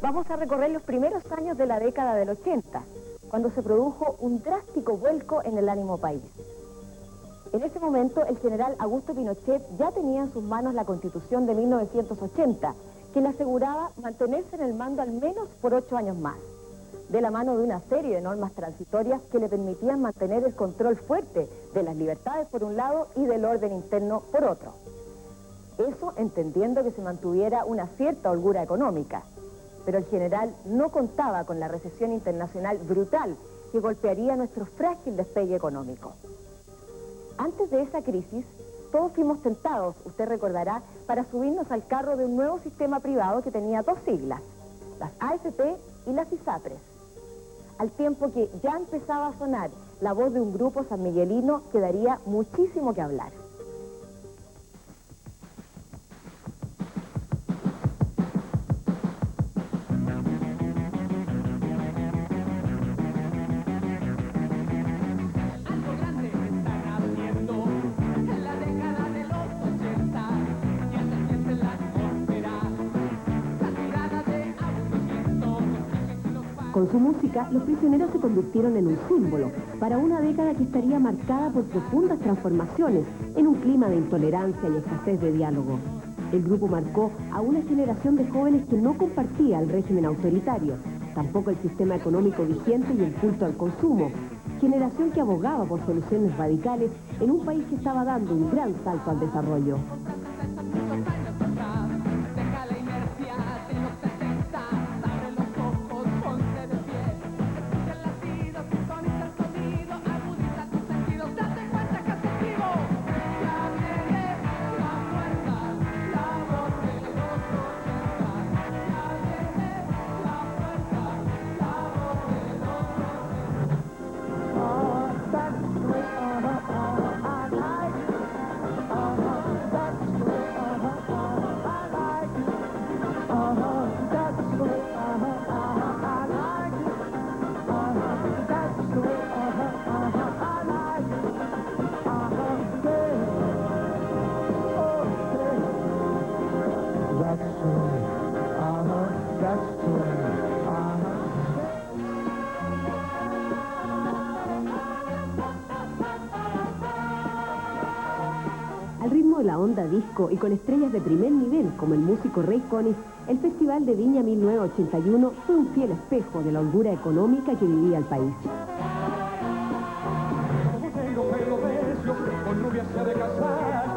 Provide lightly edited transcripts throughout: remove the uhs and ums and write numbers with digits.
Vamos a recorrer los primeros años de la década del 80, cuando se produjo un drástico vuelco en el ánimo país. En ese momento, el general Augusto Pinochet ya tenía en sus manos la Constitución de 1980, que le aseguraba mantenerse en el mando al menos por 8 años más, de la mano de una serie de normas transitorias que le permitían mantener el control fuerte de las libertades por un lado y del orden interno por otro. Eso entendiendo que se mantuviera una cierta holgura económica. Pero el general no contaba con la recesión internacional brutal que golpearía nuestro frágil despegue económico. Antes de esa crisis, todos fuimos tentados, usted recordará, para subirnos al carro de un nuevo sistema privado que tenía 2 siglas, las AFP y las ISAPRES. Al tiempo que ya empezaba a sonar la voz de un grupo sanmiguelino que daría muchísimo que hablar. Con su música, los prisioneros se convirtieron en un símbolo para una década que estaría marcada por profundas transformaciones en un clima de intolerancia y escasez de diálogo. El grupo marcó a una generación de jóvenes que no compartía el régimen autoritario, tampoco el sistema económico vigente y el culto al consumo, generación que abogaba por soluciones radicales en un país que estaba dando un gran salto al desarrollo. Al ritmo de la onda disco y con estrellas de primer nivel como el músico Ray Conniff, el Festival de Viña 1981 fue un fiel espejo de la holgura económica que vivía el país. Con rubia se ha de casar,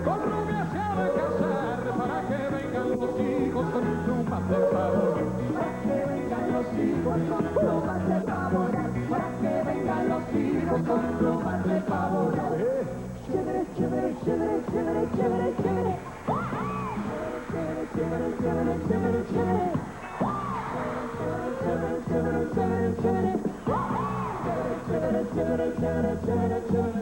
con rubia se ha de casar, para que vengan los hijos con plumas de favor. Para que vengan los hijos con plumas de favor. Para que vengan los hijos con plumas de favor. Chévere, chévere, chévere, chévere, chévere, chévere. Chévere, chévere, chévere, chévere, chévere. Chévere, chévere, chévere, chévere. Chévere, chévere, chévere, chévere, chévere.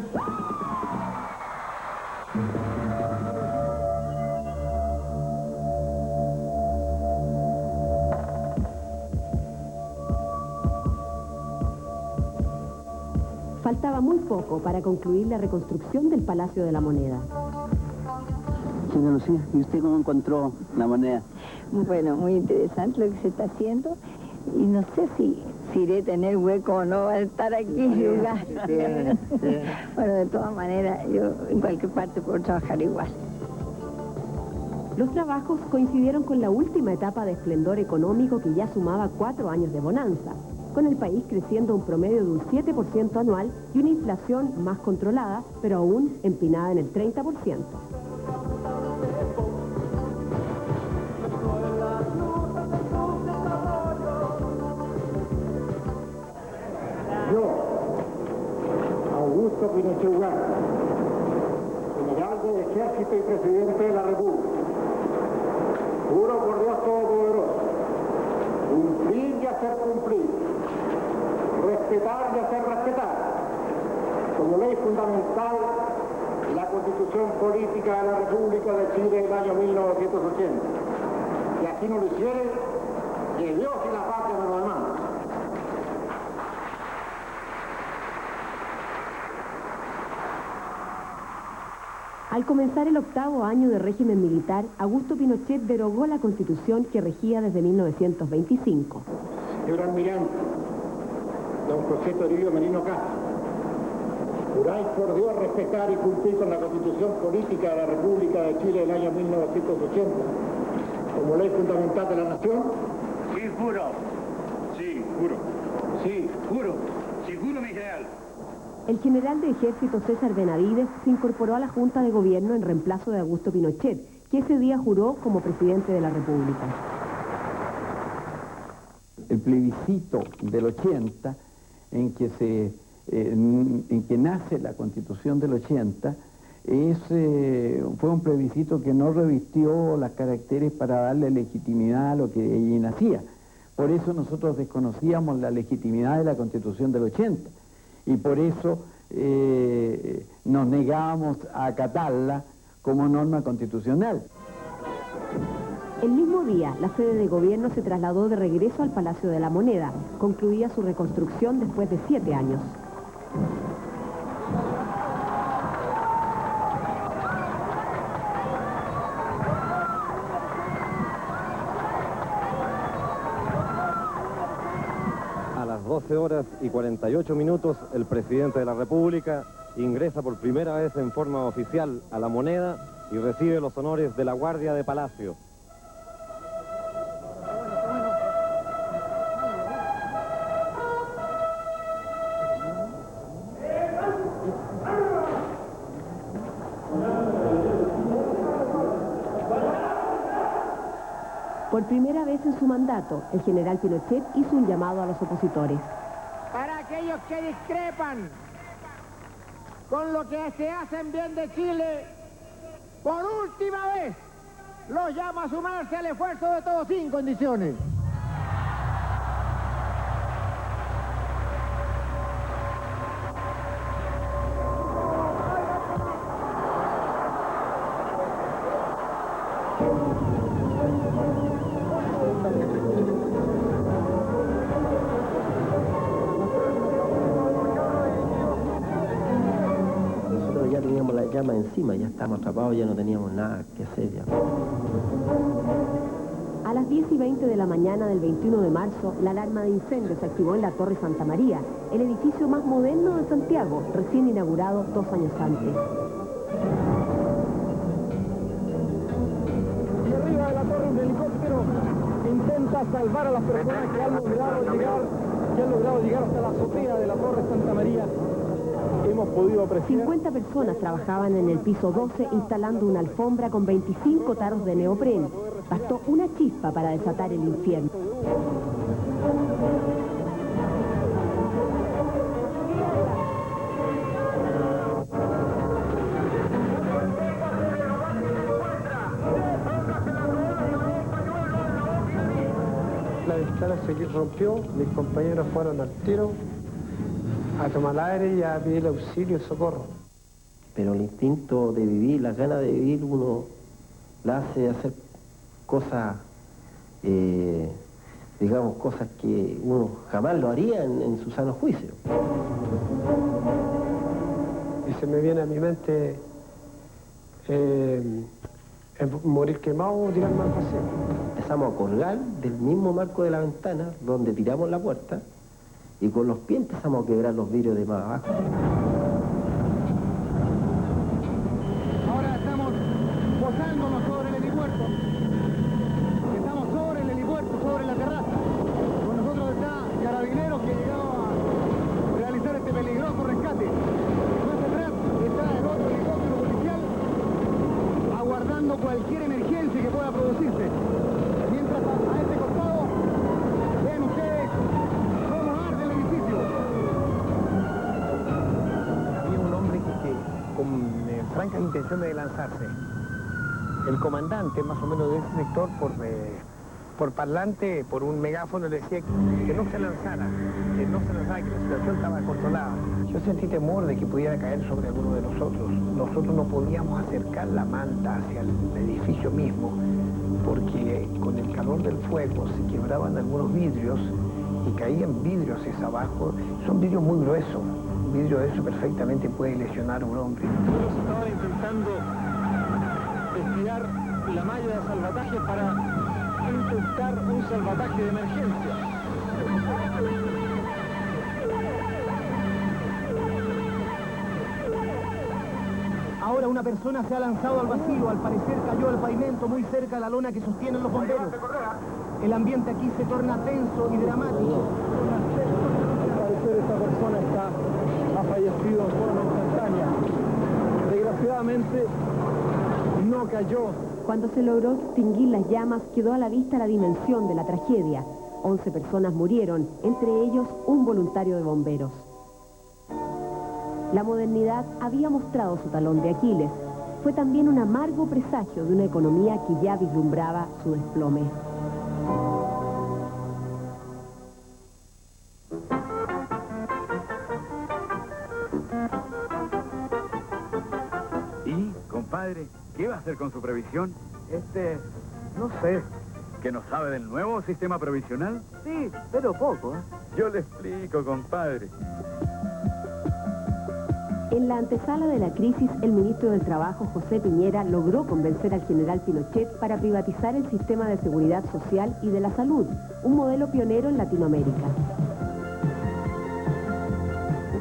Faltaba muy poco para concluir la reconstrucción del Palacio de la Moneda. Señora Lucía, ¿y usted cómo encontró la moneda? Bueno, muy interesante lo que se está haciendo y no sé si iré a tener hueco o no al estar aquí en el lugar. Bueno, de todas maneras, yo en cualquier parte puedo trabajar igual. Los trabajos coincidieron con la última etapa de esplendor económico que ya sumaba 4 años de bonanza, con el país creciendo un promedio de un 7% anual y una inflación más controlada, pero aún empinada en el 30%. Yo, Augusto Pinochet Ugarte, general del Ejército y Presidente de la República, juro por Dios Todopoderoso, cumplir y hacer cumplir, respetar y hacer respetar, como ley fundamental, la Constitución Política de la República de Chile del año 1980. Y así no lo hiciere, que Dios y la patria me lo demandan. Al comenzar el 8º año de régimen militar, Augusto Pinochet derogó la Constitución que regía desde 1925. Señor almirante, don José Toribio Merino Castro, juráis por Dios respetar y cumplir con la Constitución Política de la República de Chile del año 1980 como ley fundamental de la nación. Sí, juro. Sí, juro. Sí, juro. Sí, juro, mi general. El general de ejército César Benavides se incorporó a la Junta de Gobierno en reemplazo de Augusto Pinochet, que ese día juró como presidente de la República. El plebiscito del 80, en que nace la Constitución del 80, fue un plebiscito que no revistió las caracteres para darle legitimidad a lo que allí nacía. Por eso nosotros desconocíamos la legitimidad de la Constitución del 80 y por eso nos negábamos a acatarla como norma constitucional. El mismo día, la sede de gobierno se trasladó de regreso al Palacio de la Moneda. Concluía su reconstrucción después de 7 años. A las 12 horas y 48 minutos, el presidente de la República ingresa por primera vez en forma oficial a la Moneda y recibe los honores de la Guardia de Palacio. Por primera vez en su mandato, el general Pinochet hizo un llamado a los opositores. Para aquellos que discrepan con lo que se hace en bien de Chile, por última vez, los llamo a sumarse al esfuerzo de todos sin condiciones. Nosotros ya teníamos la llama encima, ya estábamos atrapados, ya no teníamos nada que hacer ya. A las 10:20 de la mañana del 21 de marzo, la alarma de incendio se activó en la Torre Santa María, el edificio más moderno de Santiago, recién inaugurado 2 años antes. Y arriba de la torre un helicóptero intenta salvar a las personas que han logrado llegar hasta la azotea de la Torre Santa María. Hemos podido apreciar... 50 personas trabajaban en el piso 12 instalando una alfombra con 25 tarros de neopren. Bastó una chispa para desatar el infierno. La ventana se rompió, mis compañeros fueron al tiro a tomar aire y a pedir auxilio y socorro. Pero el instinto de vivir, las ganas de vivir, uno la hace hacer cosas, digamos, cosas que uno jamás lo haría en su sano juicio. Y se me viene a mi mente morir quemado o tirarme al vacío. Empezamos a colgar del mismo marco de la ventana donde tiramos la puerta y con los pies empezamos a quebrar los vidrios de más abajo. Ahora estamos posándonos sobre el helipuerto. Estamos sobre el helipuerto, sobre la terraza. Con nosotros está Carabineros que llegaba a realizar este peligroso rescate. Más atrás está el otro helicóptero policial aguardando cualquier emergencia que pueda producirse. Mientras a este costado, ven ustedes cómo arde el edificio. Había un hombre que con franca intención de lanzarse. El comandante, más o menos de ese sector, por parlante, por un megáfono, le decía que no se lanzara, que la situación estaba controlada. Yo sentí temor de que pudiera caer sobre alguno de nosotros. Nosotros no podíamos acercar la manta hacia el edificio mismo, porque con el calor del fuego se quebraban algunos vidrios y caían vidrios hacia abajo. Son vidrios muy gruesos. Un vidrio de eso perfectamente puede lesionar a un hombre. Estaban intentando enviar la malla de salvataje para intentar un salvataje de emergencia. Ahora una persona se ha lanzado al vacío, al parecer cayó al pavimento muy cerca de la lona que sostienen los bomberos. El ambiente aquí se torna tenso y dramático. Al parecer esta persona ha fallecido en forma instantánea. Desgraciadamente no cayó. Cuando se logró extinguir las llamas, quedó a la vista la dimensión de la tragedia. 11 personas murieron, entre ellos un voluntario de bomberos. La modernidad había mostrado su talón de Aquiles. Fue también un amargo presagio de una economía que ya vislumbraba su desplome. ¿Y, compadre, qué va a hacer con su previsión? No sé. ¿Que no sabe del nuevo sistema previsional? Sí, pero poco, ¿eh? Yo le explico, compadre. En la antesala de la crisis, el ministro del Trabajo, José Piñera, logró convencer al general Pinochet para privatizar el sistema de seguridad social y de la salud, un modelo pionero en Latinoamérica.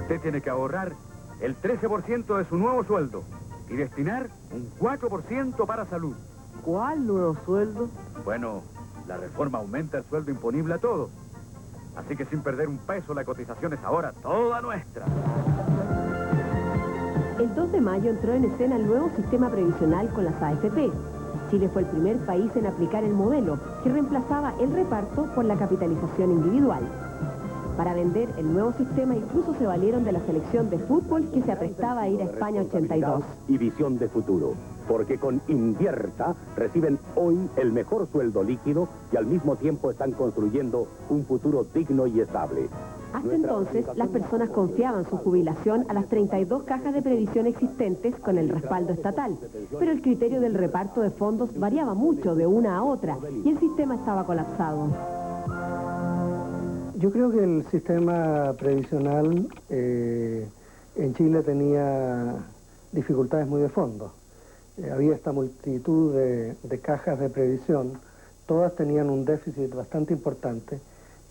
Usted tiene que ahorrar el 13% de su nuevo sueldo y destinar un 4% para salud. ¿Cuál nuevo sueldo? Bueno, la reforma aumenta el sueldo imponible a todos. Así que sin perder un peso, la cotización es ahora toda nuestra. El 2 de mayo entró en escena el nuevo sistema previsional con las AFP. Chile fue el primer país en aplicar el modelo, que reemplazaba el reparto por la capitalización individual. Para vender el nuevo sistema incluso se valieron de la selección de fútbol que se aprestaba a ir a España 82. Y visión de futuro, porque con Invierta reciben hoy el mejor sueldo líquido y al mismo tiempo están construyendo un futuro digno y estable. Hasta entonces, las personas confiaban su jubilación a las 32 cajas de previsión existentes con el respaldo estatal, pero el criterio del reparto de fondos variaba mucho de una a otra y el sistema estaba colapsado. Yo creo que el sistema previsional en Chile tenía dificultades muy de fondo. Había esta multitud de cajas de previsión, todas tenían un déficit bastante importante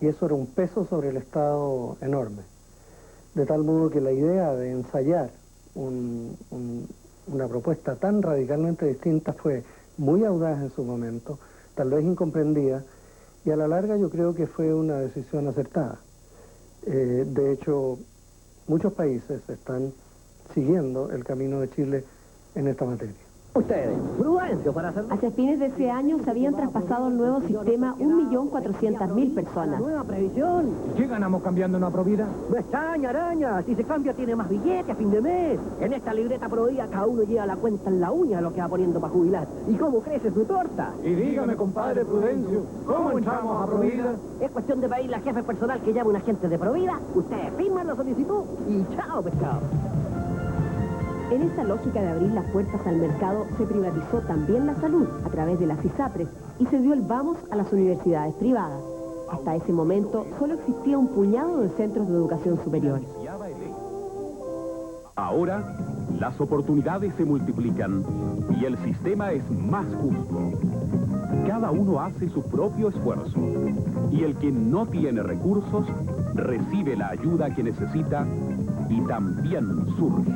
y eso era un peso sobre el Estado enorme. De tal modo que la idea de ensayar una propuesta tan radicalmente distinta fue muy audaz en su momento, tal vez incomprendida, y a la larga yo creo que fue una decisión acertada. De hecho, muchos países están siguiendo el camino de Chile en esta materia. Ustedes, prudencio para hacer... Hacia fines de ese año se habían traspasado el nuevo sistema 1.400.000 personas. Nueva previsión. ¿Qué ganamos cambiando una Provida? No extraña, araña. Si se cambia tiene más billetes a fin de mes. En esta libreta Provida cada uno lleva la cuenta en la uña de lo que va poniendo para jubilar. ¿Y cómo crece su torta? Y dígame, compadre Prudencio, ¿cómo entramos a Provida? Es cuestión de pedirle al jefe personal que llame un agente de Provida. Ustedes firman la solicitud y chao, pescado. En esta lógica de abrir las puertas al mercado, se privatizó también la salud a través de las ISAPRES y se dio el vamos a las universidades privadas. Hasta ese momento, solo existía un puñado de centros de educación superior. Ahora, las oportunidades se multiplican y el sistema es más justo. Cada uno hace su propio esfuerzo y el que no tiene recursos recibe la ayuda que necesita y también surge.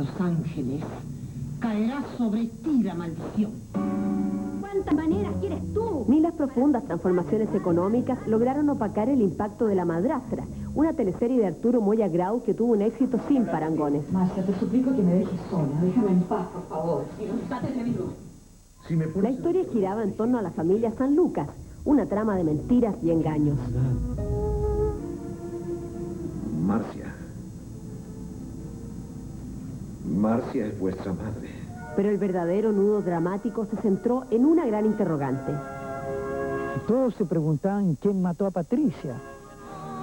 los ángeles, caerá sobre ti la maldición. ¿Cuántas maneras quieres tú? Ni las profundas transformaciones económicas lograron opacar el impacto de La madrastra, una teleserie de Arturo Moya Grau que tuvo un éxito sin parangones. Marcia, te suplico que me dejes sola. Déjame en paz, por favor. La historia giraba en torno a la familia San Lucas, una trama de mentiras y engaños. Marcia es vuestra madre. Pero el verdadero nudo dramático se centró en una gran interrogante. Todos se preguntaban quién mató a Patricia.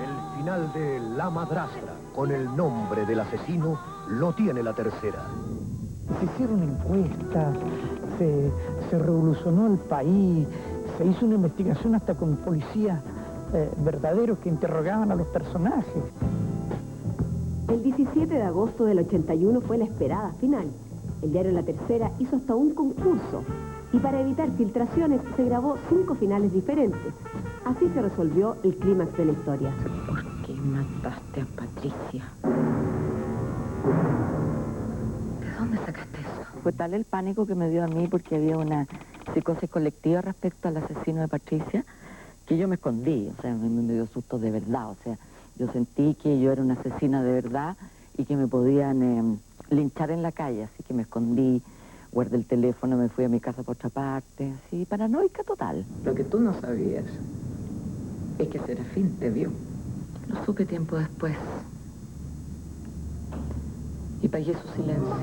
El final de La madrastra, con el nombre del asesino, lo tiene La Tercera. Se hicieron encuestas, se revolucionó el país, se hizo una investigación hasta con policías verdaderos que interrogaban a los personajes. El 17 de agosto del 81 fue la esperada final. El diario La Tercera hizo hasta un concurso y para evitar filtraciones se grabó 5 finales diferentes. Así se resolvió el clímax de la historia. ¿Por qué mataste a Patricia? ¿De dónde sacaste eso? Fue tal el pánico que me dio a mí porque había una psicosis colectiva respecto al asesino de Patricia que yo me escondí, o sea, me dio susto de verdad, o sea, yo sentí que yo era una asesina de verdad y que me podían linchar en la calle, así que me escondí, guardé el teléfono, me fui a mi casa por otra parte, así, paranoica total. Lo que tú no sabías es que Serafín te vio. Lo supe tiempo después. Y pagué su silencio.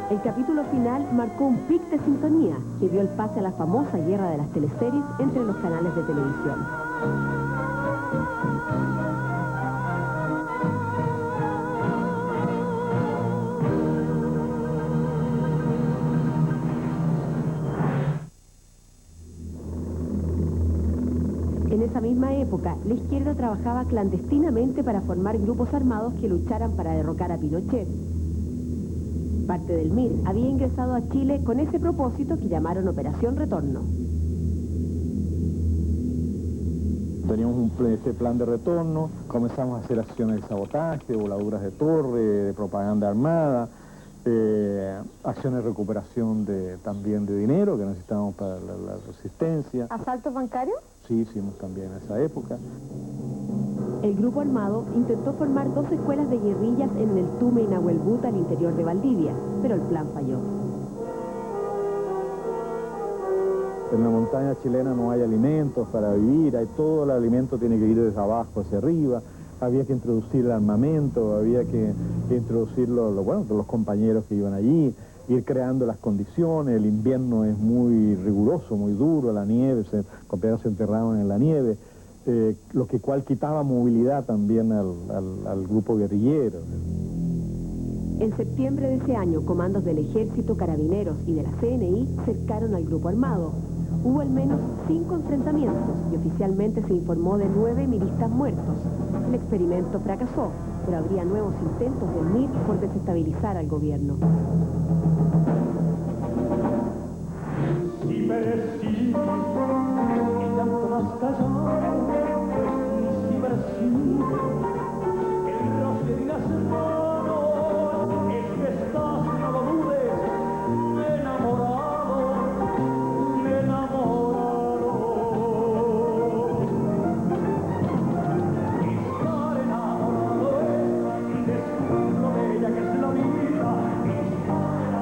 El capítulo final marcó un pic de sintonía que dio el pase a la famosa guerra de las teleseries entre los canales de televisión. En esa misma época, la izquierda trabajaba clandestinamente para formar grupos armados que lucharan para derrocar a Pinochet. Parte del MIR había ingresado a Chile con ese propósito que llamaron Operación Retorno. Teníamos ese plan de retorno, comenzamos a hacer acciones de sabotaje, de voladuras de torre, de propaganda armada, acciones de recuperación también de dinero que necesitábamos para la resistencia. ¿Asaltos bancarios? Sí, hicimos también en esa época. El grupo armado intentó formar 2 escuelas de guerrillas en el Tume y Nahuelbuta al interior de Valdivia, pero el plan falló. En la montaña chilena no hay alimentos para vivir, todo el alimento tiene que ir desde abajo hacia arriba, había que introducir el armamento, había que introducir los compañeros que iban allí, ir creando las condiciones, el invierno es muy riguroso, muy duro, la nieve, compañeros se enterraban en la nieve, lo cual quitaba movilidad también al grupo guerrillero. En septiembre de ese año, comandos del Ejército, Carabineros y de la CNI cercaron al grupo armado. Hubo al menos 5 enfrentamientos y oficialmente se informó de 9 milistas muertos. El experimento fracasó, pero habría nuevos intentos del MIR por desestabilizar al gobierno. Si merecí, y tanto más callado, y si merecí, el roce de las manos, es que estás, no lo dudes, enamorado, enamorado. Estar enamorado es descubrir lo bella que es la vida, estar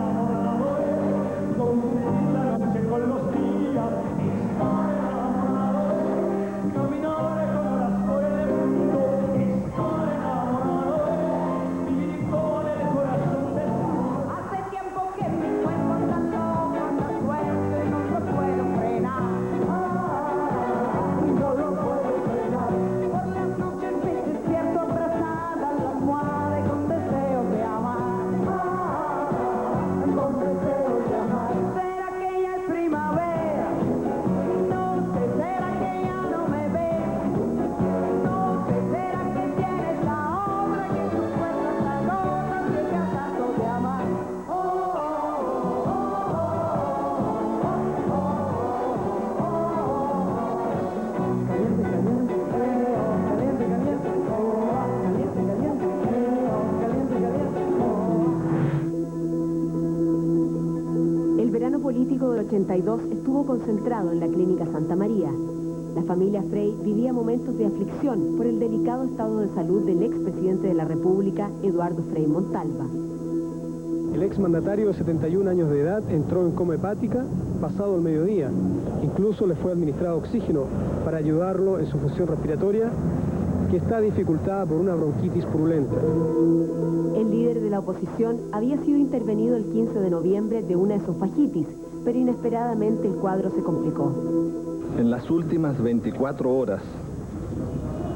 político del 82 estuvo concentrado en la Clínica Santa María. La familia Frey vivía momentos de aflicción por el delicado estado de salud del expresidente de la República, Eduardo Frei Montalva. El exmandatario de 71 años de edad entró en coma hepática pasado el mediodía. Incluso le fue administrado oxígeno para ayudarlo en su función respiratoria, que está dificultada por una bronquitis purulenta. El líder de la oposición había sido intervenido el 15 de noviembre de una esofagitis, pero inesperadamente el cuadro se complicó. En las últimas 24 horas,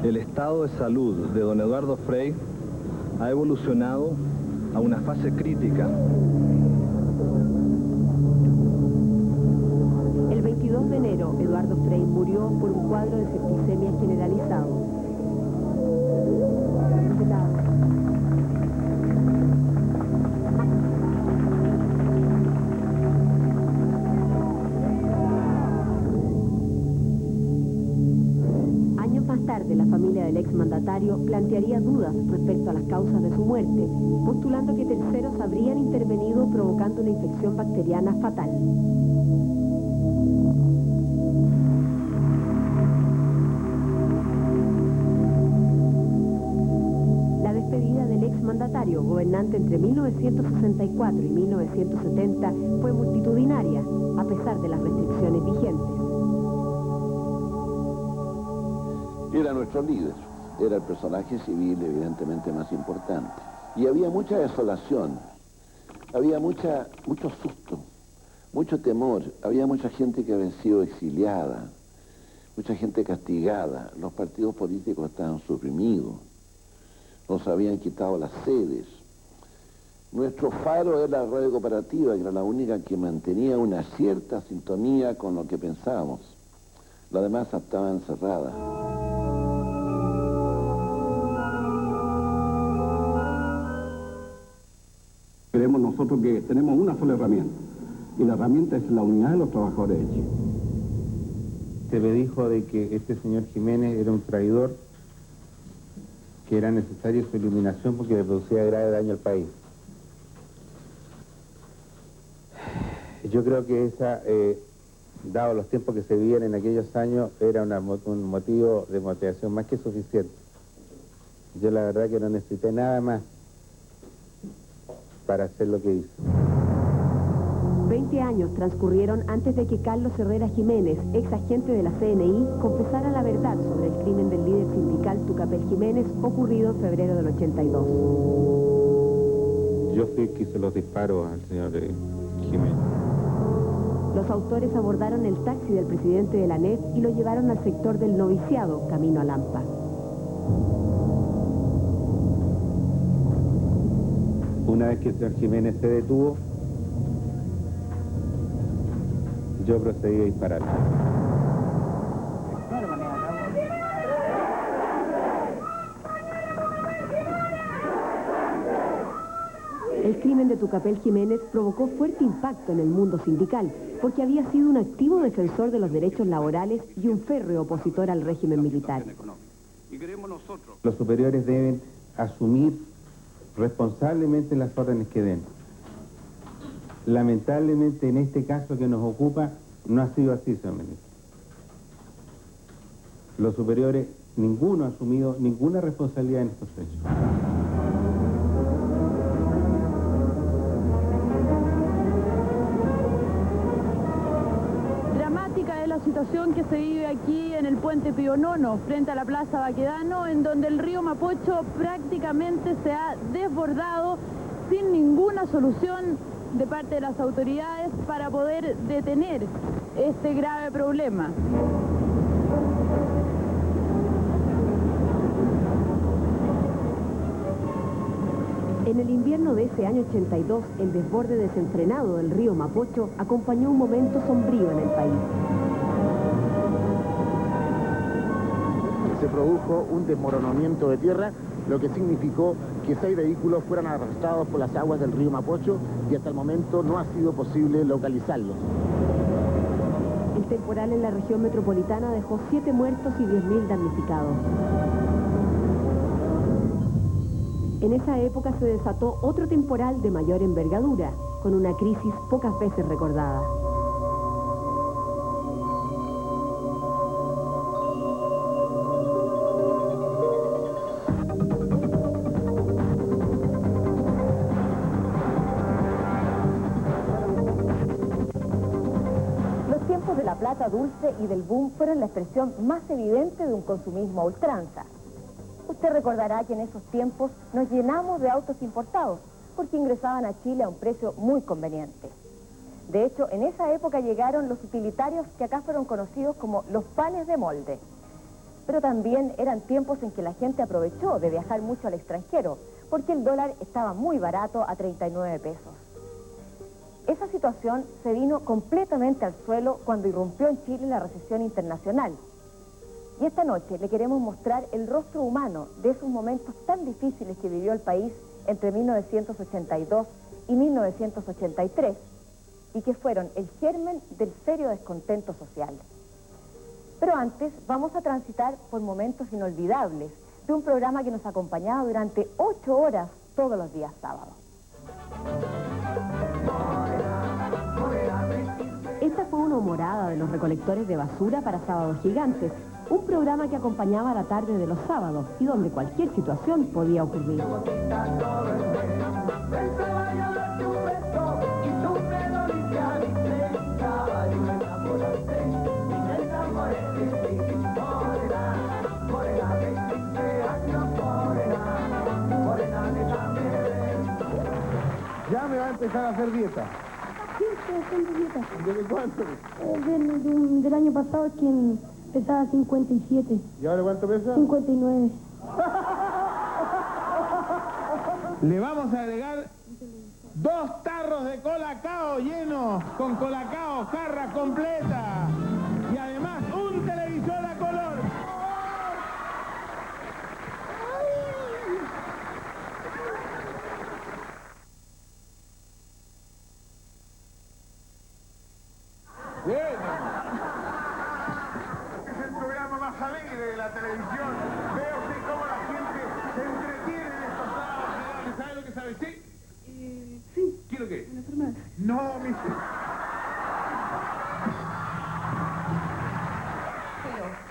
el estado de salud de don Eduardo Frei ha evolucionado a una fase crítica. El 22 de enero, Eduardo Frei murió por un cuadro de septicemia generalizado. Años más tarde, la familia del exmandatario plantearía dudas respecto a las causas de su muerte, postulando que terceros habrían intervenido provocando una infección bacteriana fatal. La despedida del exmandatario, gobernante entre 1964 y 1970, fue multitudinaria, a pesar de las restricciones vigentes. Era nuestro líder, era el personaje civil evidentemente más importante. Y había mucha desolación, había mucho susto, mucho temor, había mucha gente que había sido exiliada, mucha gente castigada, los partidos políticos estaban suprimidos, nos habían quitado las sedes. Nuestro faro era la radio cooperativa, que era la única que mantenía una cierta sintonía con lo que pensábamos. Las demás estaban cerradas. Creemos nosotros que tenemos una sola herramienta, y la herramienta es la unidad de los trabajadores de Chile. Se me dijo de que este señor Jiménez era un traidor, que era necesaria su eliminación porque le producía grave daño al país. Yo creo que esa, dado los tiempos que se vivían en aquellos años, era un motivo de motivación más que suficiente. Yo la verdad que no necesité nada más para hacer lo que hizo. 20 años transcurrieron antes de que Carlos Herrera Jiménez, ex agente de la CNI, confesara la verdad sobre el crimen del líder sindical Tucapel Jiménez, ocurrido en febrero del 82. Yo fui el que hizo los disparos al señor Jiménez. Los autores abordaron el taxi del presidente de la ANEF y lo llevaron al sector del noviciado, camino a Lampa. Una vez que el señor Jiménez se detuvo, yo procedí a disparar. El crimen de Tucapel Jiménez provocó fuerte impacto en el mundo sindical, porque había sido un activo defensor de los derechos laborales y un férreo opositor al régimen militar. Los superiores deben asumir responsablemente las órdenes que den. Lamentablemente, en este caso que nos ocupa, no ha sido así, señor ministro. Los superiores, ninguno ha asumido ninguna responsabilidad en estos hechos. Dramática es la situación que se vive aquí en el puente Pío IX, frente a la Plaza Baquedano, en donde el río Mapocho prácticamente se ha desbordado sin ninguna solución de parte de las autoridades para poder detener este grave problema. En el invierno de ese año 82, el desborde desenfrenado del río Mapocho acompañó un momento sombrío en el país. Se produjo un desmoronamiento de tierra, lo que significó que 6 vehículos fueran arrastrados por las aguas del río Mapocho y hasta el momento no ha sido posible localizarlos. El temporal en la región metropolitana dejó 7 muertos y 10.000 damnificados. En esa época se desató otro temporal de mayor envergadura, con una crisis pocas veces recordada. Los tiempos de la plata dulce y del boom fueron la expresión más evidente de un consumismo a ultranza. Usted recordará que en esos tiempos nos llenamos de autos importados, porque ingresaban a Chile a un precio muy conveniente. De hecho, en esa época llegaron los utilitarios que acá fueron conocidos como los panes de molde. Pero también eran tiempos en que la gente aprovechó de viajar mucho al extranjero, porque el dólar estaba muy barato a 39 pesos. Esa situación se vino completamente al suelo cuando irrumpió en Chile la recesión internacional. Y esta noche le queremos mostrar el rostro humano de esos momentos tan difíciles que vivió el país entre 1982 y 1983, y que fueron el germen del serio descontento social. Pero antes vamos a transitar por momentos inolvidables de un programa que nos acompañaba durante 8 horas todos los días sábados. Esta fue una humorada de los recolectores de basura para Sábados Gigantes, un programa que acompañaba la tarde de los sábados y donde cualquier situación podía ocurrir. Ya me va a empezar a hacer dieta. Sí, estoy haciendo dieta. ¿Desde cuánto? Del año pasado, quien pesaba 57. ¿Y ahora cuánto pesa? 59. Le vamos a agregar 2 tarros de colacao llenos, con colacao, jarra completa. Y además un televisor a color. Bien. Es el programa más alegre de la televisión. Veo usted cómo la gente se entretiene en estos sábados. ¿Sabe lo que sabe? ¿Sí? Sí. ¿Quiero qué? Una enfermedad. No, mi...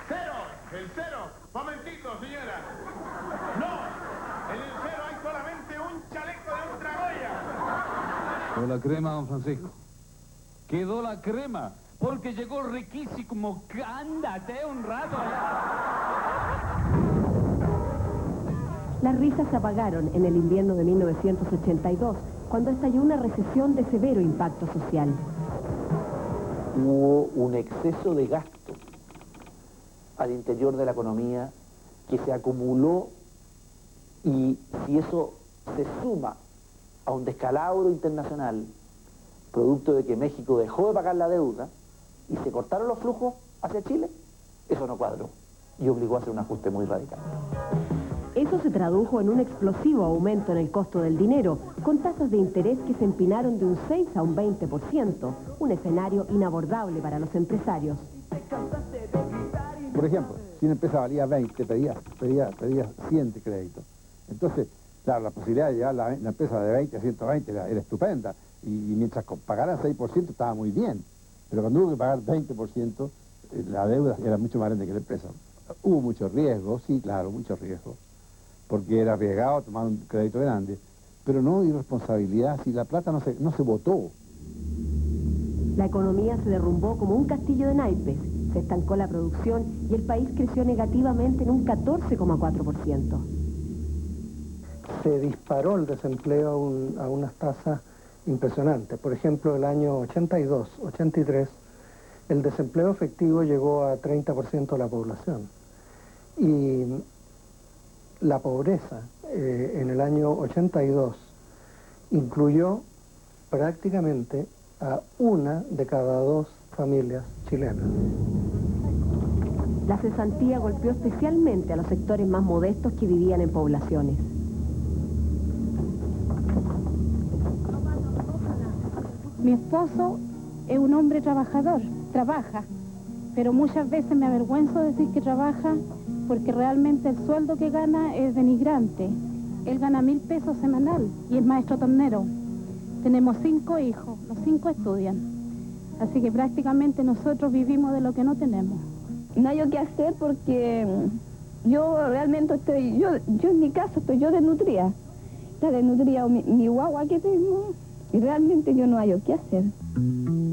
¡Cero! ¡El cero! ¡Momentito, señora! ¡No! En el cero hay solamente un chaleco de un tragoya. Quedó la crema, don Francisco. Quedó la crema, porque llegó riquísimo. Ándate un rato. Las risas se apagaron en el invierno de 1982, cuando estalló una recesión de severo impacto social. Hubo un exceso de gasto al interior de la economía que se acumuló, y si eso se suma a un descalabro internacional, producto de que México dejó de pagar la deuda y se cortaron los flujos hacia Chile, eso no cuadró y obligó a hacer un ajuste muy radical. Eso se tradujo en un explosivo aumento en el costo del dinero, con tasas de interés que se empinaron de un 6 a un 20%, un escenario inabordable para los empresarios. Por ejemplo, si una empresa valía 20, pedía 100 de crédito. Entonces, claro, la posibilidad de llevar la empresa de 20 a 120 era estupenda, y mientras pagaran 6% estaba muy bien. Pero cuando hubo que pagar 20%, la deuda era mucho más grande que la empresa. Hubo mucho riesgo, sí, claro, mucho riesgo, porque era arriesgado tomar un crédito grande, pero no irresponsabilidad, si la plata no se botó. La economía se derrumbó como un castillo de naipes, se estancó la producción y el país creció negativamente en un 14,4%. Se disparó el desempleo a unas tasas impresionantes. Por ejemplo, el año 82, 83, el desempleo efectivo llegó a 30% de la población. Y la pobreza en el año 82 incluyó prácticamente a 1 de cada 2 familias chilenas. La cesantía golpeó especialmente a los sectores más modestos que vivían en poblaciones. Mi esposo es un hombre trabajador, trabaja, pero muchas veces me avergüenzo de decir que trabaja porque realmente el sueldo que gana es denigrante. Él gana 1000 pesos semanal y es maestro tornero. Tenemos 5 hijos, los 5 estudian. Así que prácticamente nosotros vivimos de lo que no tenemos. No hay qué hacer porque yo realmente estoy, yo en mi caso estoy yo desnutrida. Está desnutrida mi guagua que tengo y realmente yo no hay qué hacer.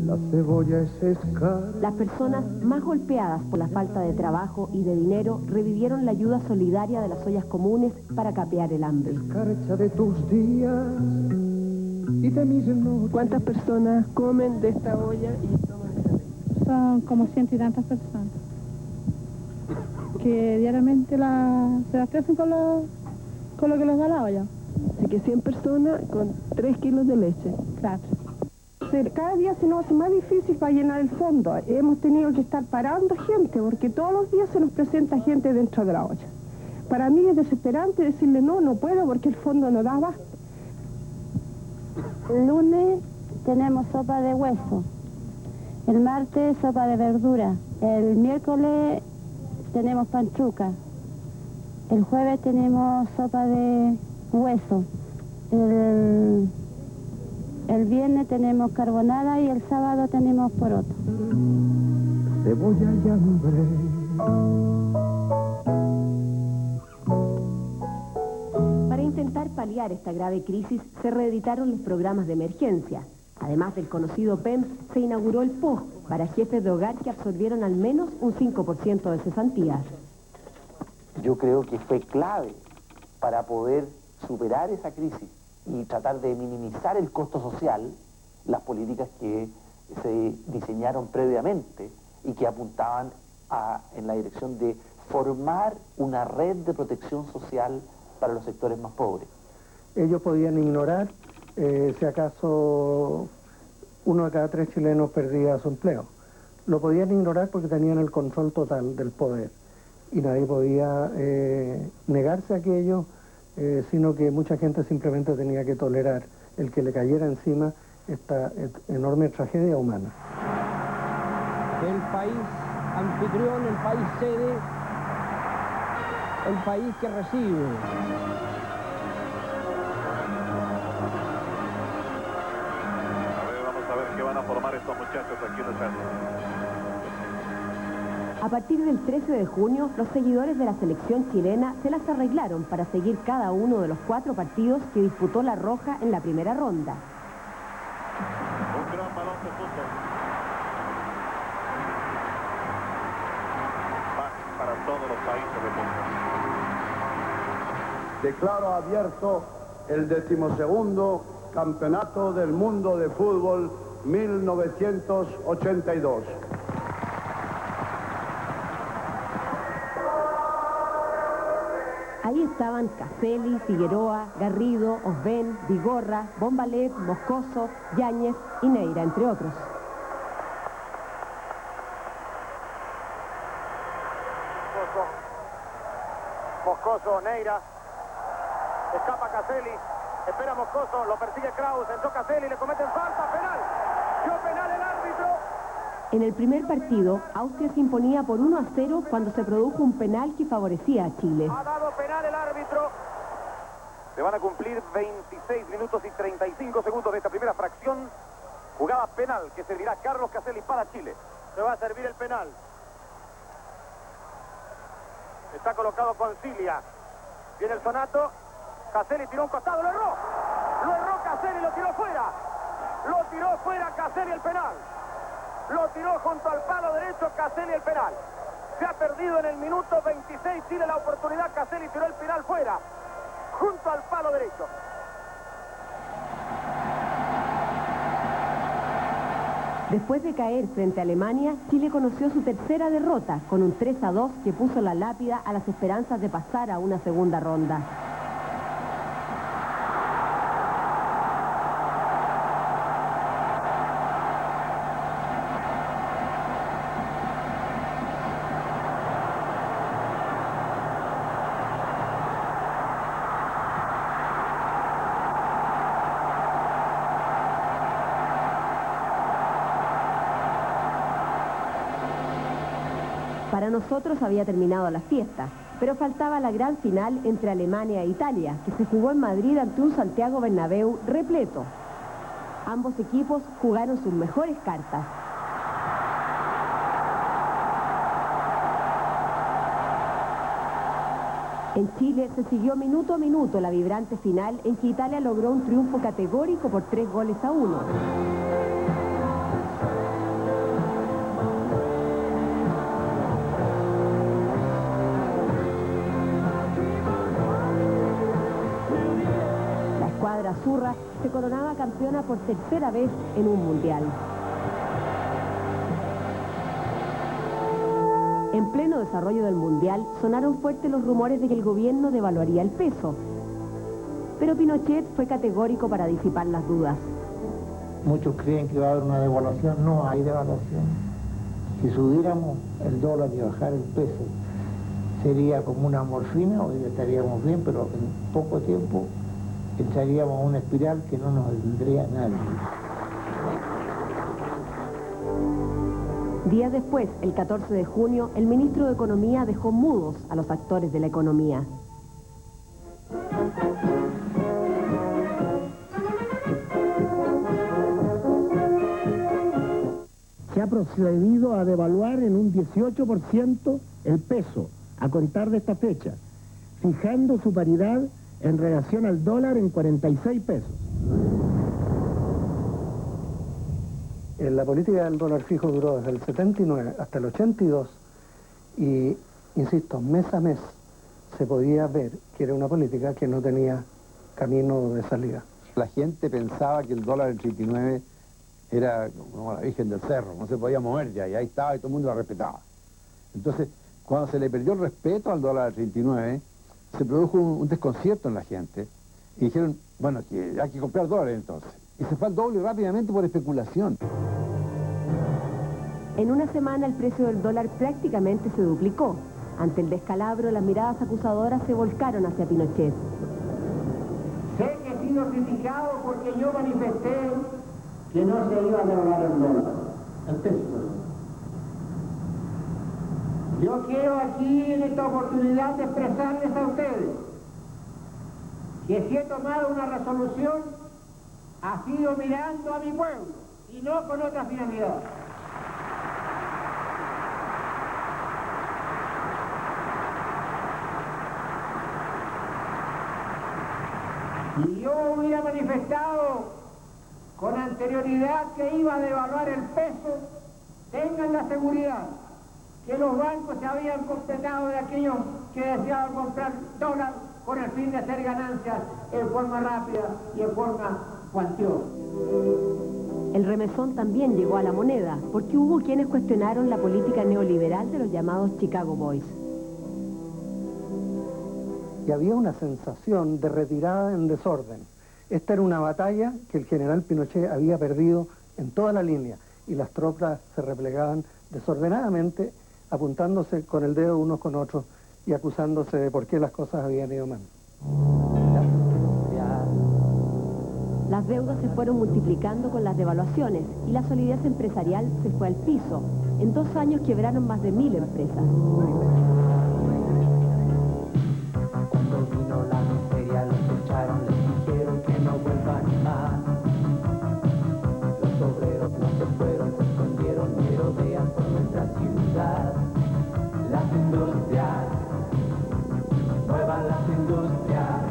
La cebolla es escasa. Las personas más golpeadas por la falta de trabajo y de dinero revivieron la ayuda solidaria de las ollas comunes para capear el hambre. Escarcha de tus días y de mis noches. ¿Cuántas personas comen de esta olla y toman esta leche? Son como 100 y tantas personas que diariamente se abastecen con lo que les da la olla. Así que 100 personas con 3 kilos de leche. Claro. Cada día se nos hace más difícil para llenar el fondo. Hemos tenido que estar parando gente porque todos los días se nos presenta gente dentro de la olla. Para mí es desesperante decirle no puedo porque el fondo no da abasto. El lunes tenemos sopa de hueso, el martes sopa de verdura, el miércoles tenemos panchuca, el jueves tenemos sopa de hueso, el viernes tenemos carbonada y el sábado tenemos poroto. Cebolla y hambre. Para intentar paliar esta grave crisis, se reeditaron los programas de emergencia. Además del conocido PEM, se inauguró el POG para jefes de hogar que absorbieron al menos un 5% de cesantías. Yo creo que fue clave para poder superar esa crisis y tratar de minimizar el costo social, las políticas que se diseñaron previamente y que apuntaban en la dirección de formar una red de protección social para los sectores más pobres. Ellos podían ignorar si acaso 1 de cada 3 chilenos perdía su empleo. Lo podían ignorar porque tenían el control total del poder y nadie podía negarse a aquello, sino que mucha gente simplemente tenía que tolerar el que le cayera encima esta enorme tragedia humana. El país anfitrión, el país sede, el país que recibe. Vamos a ver qué van a formar estos muchachos aquí en el centro. A partir del 13 de junio, los seguidores de la selección chilena se las arreglaron para seguir cada uno de los 4 partidos que disputó la Roja en la primera ronda. Un gran balón de fútbol. Más para todos los países del mundo. Declaro abierto el 12º Campeonato del Mundo de Fútbol 1982. Ahí estaban Caselli, Figueroa, Garrido, Osben, Vigorra, Bombalet, Moscoso, Yáñez y Neira, entre otros. Moscoso, Neira, escapa Caselli, espera Moscoso, lo persigue Kraus, entró Caselli, le cometen falta, penal, dio penal el árbitro. En el primer partido, Austria se imponía por 1-0 cuando se produjo un penal que favorecía a Chile. Ha dado penal el árbitro. Se van a cumplir 26 minutos y 35 segundos de esta primera fracción. Jugada penal que servirá Carlos Caselli para Chile. Se va a servir el penal. Está colocado Concilia. Viene el Sonato. Caselli tiró un costado, lo erró. Lo erró Caselli, lo tiró fuera. Lo tiró fuera Caselli el penal. Lo tiró junto al palo derecho Caselli el penal. Se ha perdido en el minuto 26 Chile la oportunidad. Caselli tiró el penal fuera, junto al palo derecho. Después de caer frente a Alemania, Chile conoció su tercera derrota con un 3-2 que puso la lápida a las esperanzas de pasar a una segunda ronda. Para nosotros había terminado la fiesta, pero faltaba la gran final entre Alemania e Italia, que se jugó en Madrid ante un Santiago Bernabéu repleto. Ambos equipos jugaron sus mejores cartas. En Chile se siguió minuto a minuto la vibrante final en que Italia logró un triunfo categórico por 3-1. La escuadra azurra se coronaba campeona por tercera vez en un mundial. En pleno desarrollo del mundial, sonaron fuertes los rumores de que el gobierno devaluaría el peso. Pero Pinochet fue categórico para disipar las dudas. Muchos creen que va a haber una devaluación. No hay devaluación. Si subiéramos el dólar y bajar el peso, sería como una morfina, hoy estaríamos bien, pero en poco tiempo entraríamos a una espiral que no nos vendría nadie. Días después, el 14 de junio, el ministro de Economía dejó mudos a los actores de la economía. Se ha procedido a devaluar en un 18% el peso a contar de esta fecha, fijando su paridad en relación al dólar en 46 pesos. La política del dólar fijo duró desde el 79 hasta el 82 y, insisto, mes a mes se podía ver que era una política que no tenía camino de salida. La gente pensaba que el dólar del 39 era como la Virgen del Cerro, no se podía mover ya, y ahí estaba y todo el mundo la respetaba. Entonces, cuando se le perdió el respeto al dólar del 39, se produjo un desconcierto en la gente y dijeron, bueno, que hay que comprar dólares entonces. Y se fue al doble rápidamente por especulación. En una semana el precio del dólar prácticamente se duplicó. Ante el descalabro, las miradas acusadoras se volcaron hacia Pinochet. Sé que he sido criticado porque yo manifesté que no se iba a devaluar el dólar, el peso. Yo quiero aquí en esta oportunidad de expresarles a ustedes que si he tomado una resolución ha sido mirando a mi pueblo y no con otra finalidad. Y yo hubiera manifestado con anterioridad que iba a devaluar el peso, tengan la seguridad que los bancos se habían completado de aquellos que deseaban comprar dólar con el fin de hacer ganancias en forma rápida y en forma cuantiosa. El remesón también llegó a la moneda, porque hubo quienes cuestionaron la política neoliberal de los llamados Chicago Boys. Y había una sensación de retirada en desorden. Esta era una batalla que el general Pinochet había perdido en toda la línea y las tropas se replegaban desordenadamente, apuntándose con el dedo unos con otros y acusándose de por qué las cosas habían ido mal. Las deudas se fueron multiplicando con las devaluaciones y la solidez empresarial se fue al piso. En 2 años quebraron más de 1000 empresas. Cuando vino la miseria los echaron, les dijeron que no vuelvan más. Los obreros no se fueron, se escondieron, merodean por nuestra ciudad. Las industrias, muevan las industrias.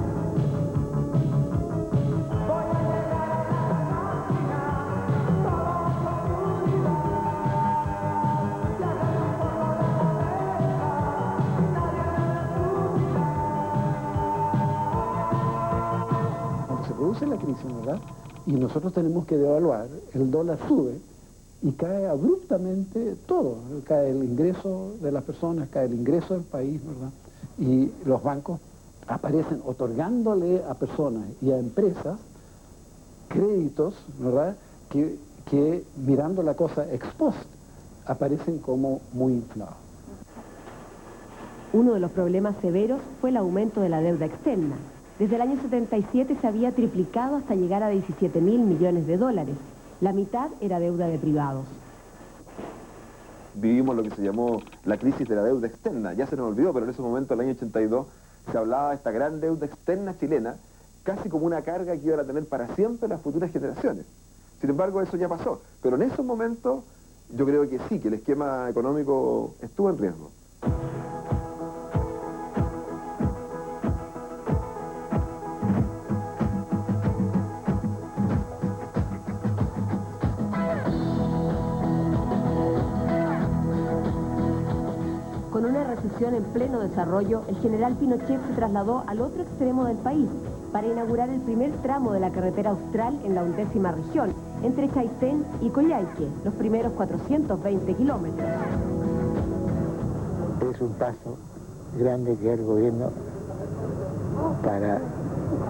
Produce la crisis, ¿verdad? Y nosotros tenemos que devaluar, el dólar sube y cae abruptamente todo, cae el ingreso de las personas, cae el ingreso del país, ¿verdad? Y los bancos aparecen otorgándole a personas y a empresas créditos, ¿verdad? Que mirando la cosa ex post, aparecen como muy inflados. Uno de los problemas severos fue el aumento de la deuda externa. Desde el año 77 se había triplicado hasta llegar a 17.000 millones de dólares. La mitad era deuda de privados. Vivimos lo que se llamó la crisis de la deuda externa. Ya se nos olvidó, pero en ese momento, el año 82, se hablaba de esta gran deuda externa chilena, casi como una carga que iban a tener para siempre las futuras generaciones. Sin embargo, eso ya pasó. Pero en esos momentos, yo creo que sí, que el esquema económico estuvo en riesgo. Con una recesión en pleno desarrollo, el general Pinochet se trasladó al otro extremo del país para inaugurar el primer tramo de la carretera austral en la 11ª región, entre Chaitén y Coyhaique, los primeros 420 kilómetros. Es un paso grande que da el gobierno para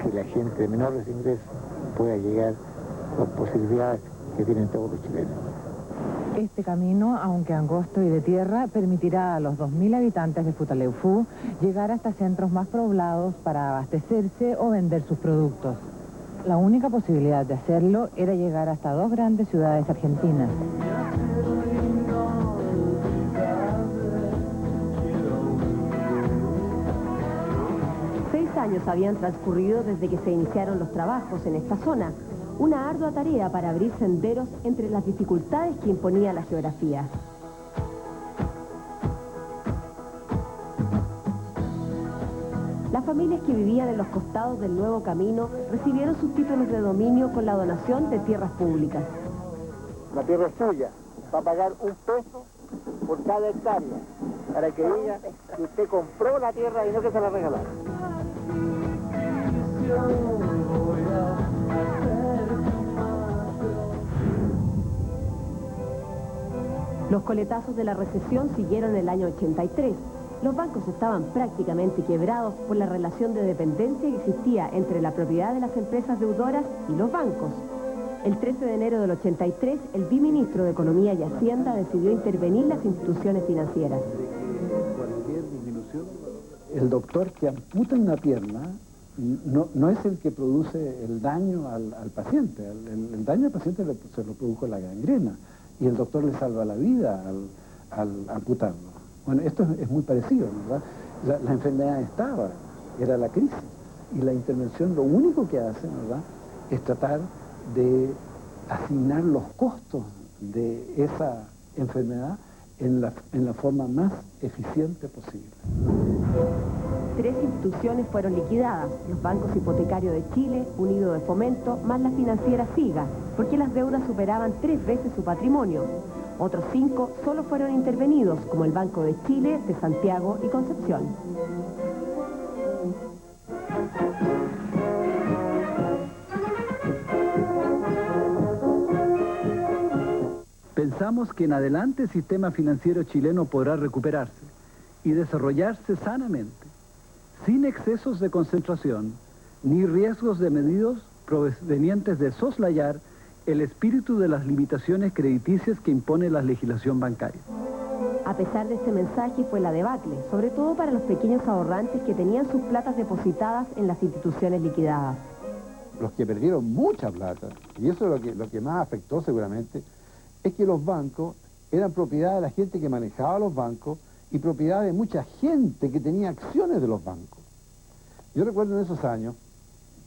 que la gente de menores ingresos pueda llegar con posibilidades que tienen todos los chilenos. Este camino, aunque angosto y de tierra, permitirá a los 2.000 habitantes de Futaleufú llegar hasta centros más poblados para abastecerse o vender sus productos. La única posibilidad de hacerlo era llegar hasta dos grandes ciudades argentinas. 6 años habían transcurrido desde que se iniciaron los trabajos en esta zona. Una ardua tarea para abrir senderos entre las dificultades que imponía la geografía. Las familias que vivían en los costados del nuevo camino recibieron sus títulos de dominio con la donación de tierras públicas. La tierra es suya, va a pagar $1 por cada hectárea, para que diga que usted compró la tierra y no que se la regalaron. Los coletazos de la recesión siguieron en el año 83. Los bancos estaban prácticamente quebrados por la relación de dependencia que existía entre la propiedad de las empresas deudoras y los bancos. El 13 de enero del 83, el viceministro de Economía y Hacienda decidió intervenir las instituciones financieras. El doctor que amputa una pierna no es el que produce el daño al paciente. El daño al paciente se lo produjo la gangrena. Y el doctor le salva la vida al amputarlo. Bueno, esto es muy parecido, ¿verdad? La enfermedad estaba, era la crisis. Y la intervención lo único que hace, ¿verdad?, es tratar de asignar los costos de esa enfermedad en la forma más eficiente posible. 3 instituciones fueron liquidadas: los bancos hipotecarios de Chile, Unido de Fomento, más la financiera SIGA, porque las deudas superaban 3 veces su patrimonio. Otros 5 solo fueron intervenidos, como el Banco de Chile, de Santiago y Concepción. Pensamos que en adelante el sistema financiero chileno podrá recuperarse y desarrollarse sanamente, sin excesos de concentración, ni riesgos de medidas provenientes de soslayar el espíritu de las limitaciones crediticias que impone la legislación bancaria. A pesar de este mensaje fue la debacle, sobre todo para los pequeños ahorrantes que tenían sus platas depositadas en las instituciones liquidadas. Los que perdieron mucha plata, y eso es lo que más afectó seguramente, es que los bancos eran propiedad de la gente que manejaba los bancos y propiedad de mucha gente que tenía acciones de los bancos. Yo recuerdo en esos años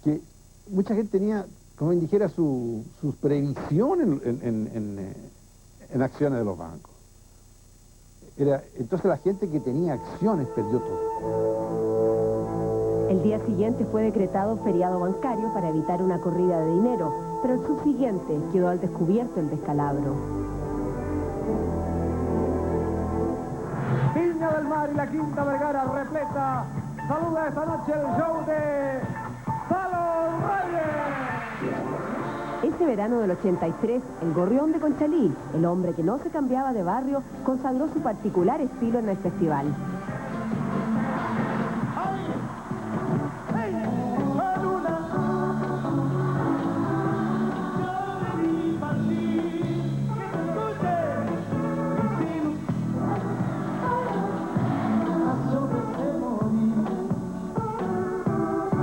que mucha gente tenía, como dijera, sus previsiones en acciones de los bancos. Entonces la gente que tenía acciones perdió todo. El día siguiente fue decretado feriado bancario para evitar una corrida de dinero, pero el subsiguiente quedó al descubierto el descalabro. Viña del Mar y la Quinta Vergara repleta. Saluda esta noche el show de Salo Reyes. Ese verano del 83, el gorrión de Conchalí, el hombre que no se cambiaba de barrio, consagró su particular estilo en el festival.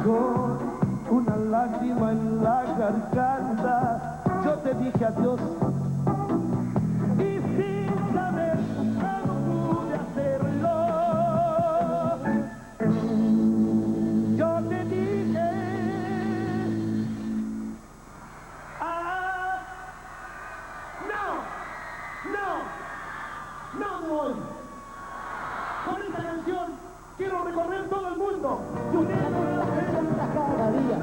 Con una lágrima en la garganta, yo te dije adiós. Y sin saber que no pude hacerlo, yo te dije adiós. no me voy. Con esta canción quiero recorrer todo el mundo y ustedes nos la presentan cada día.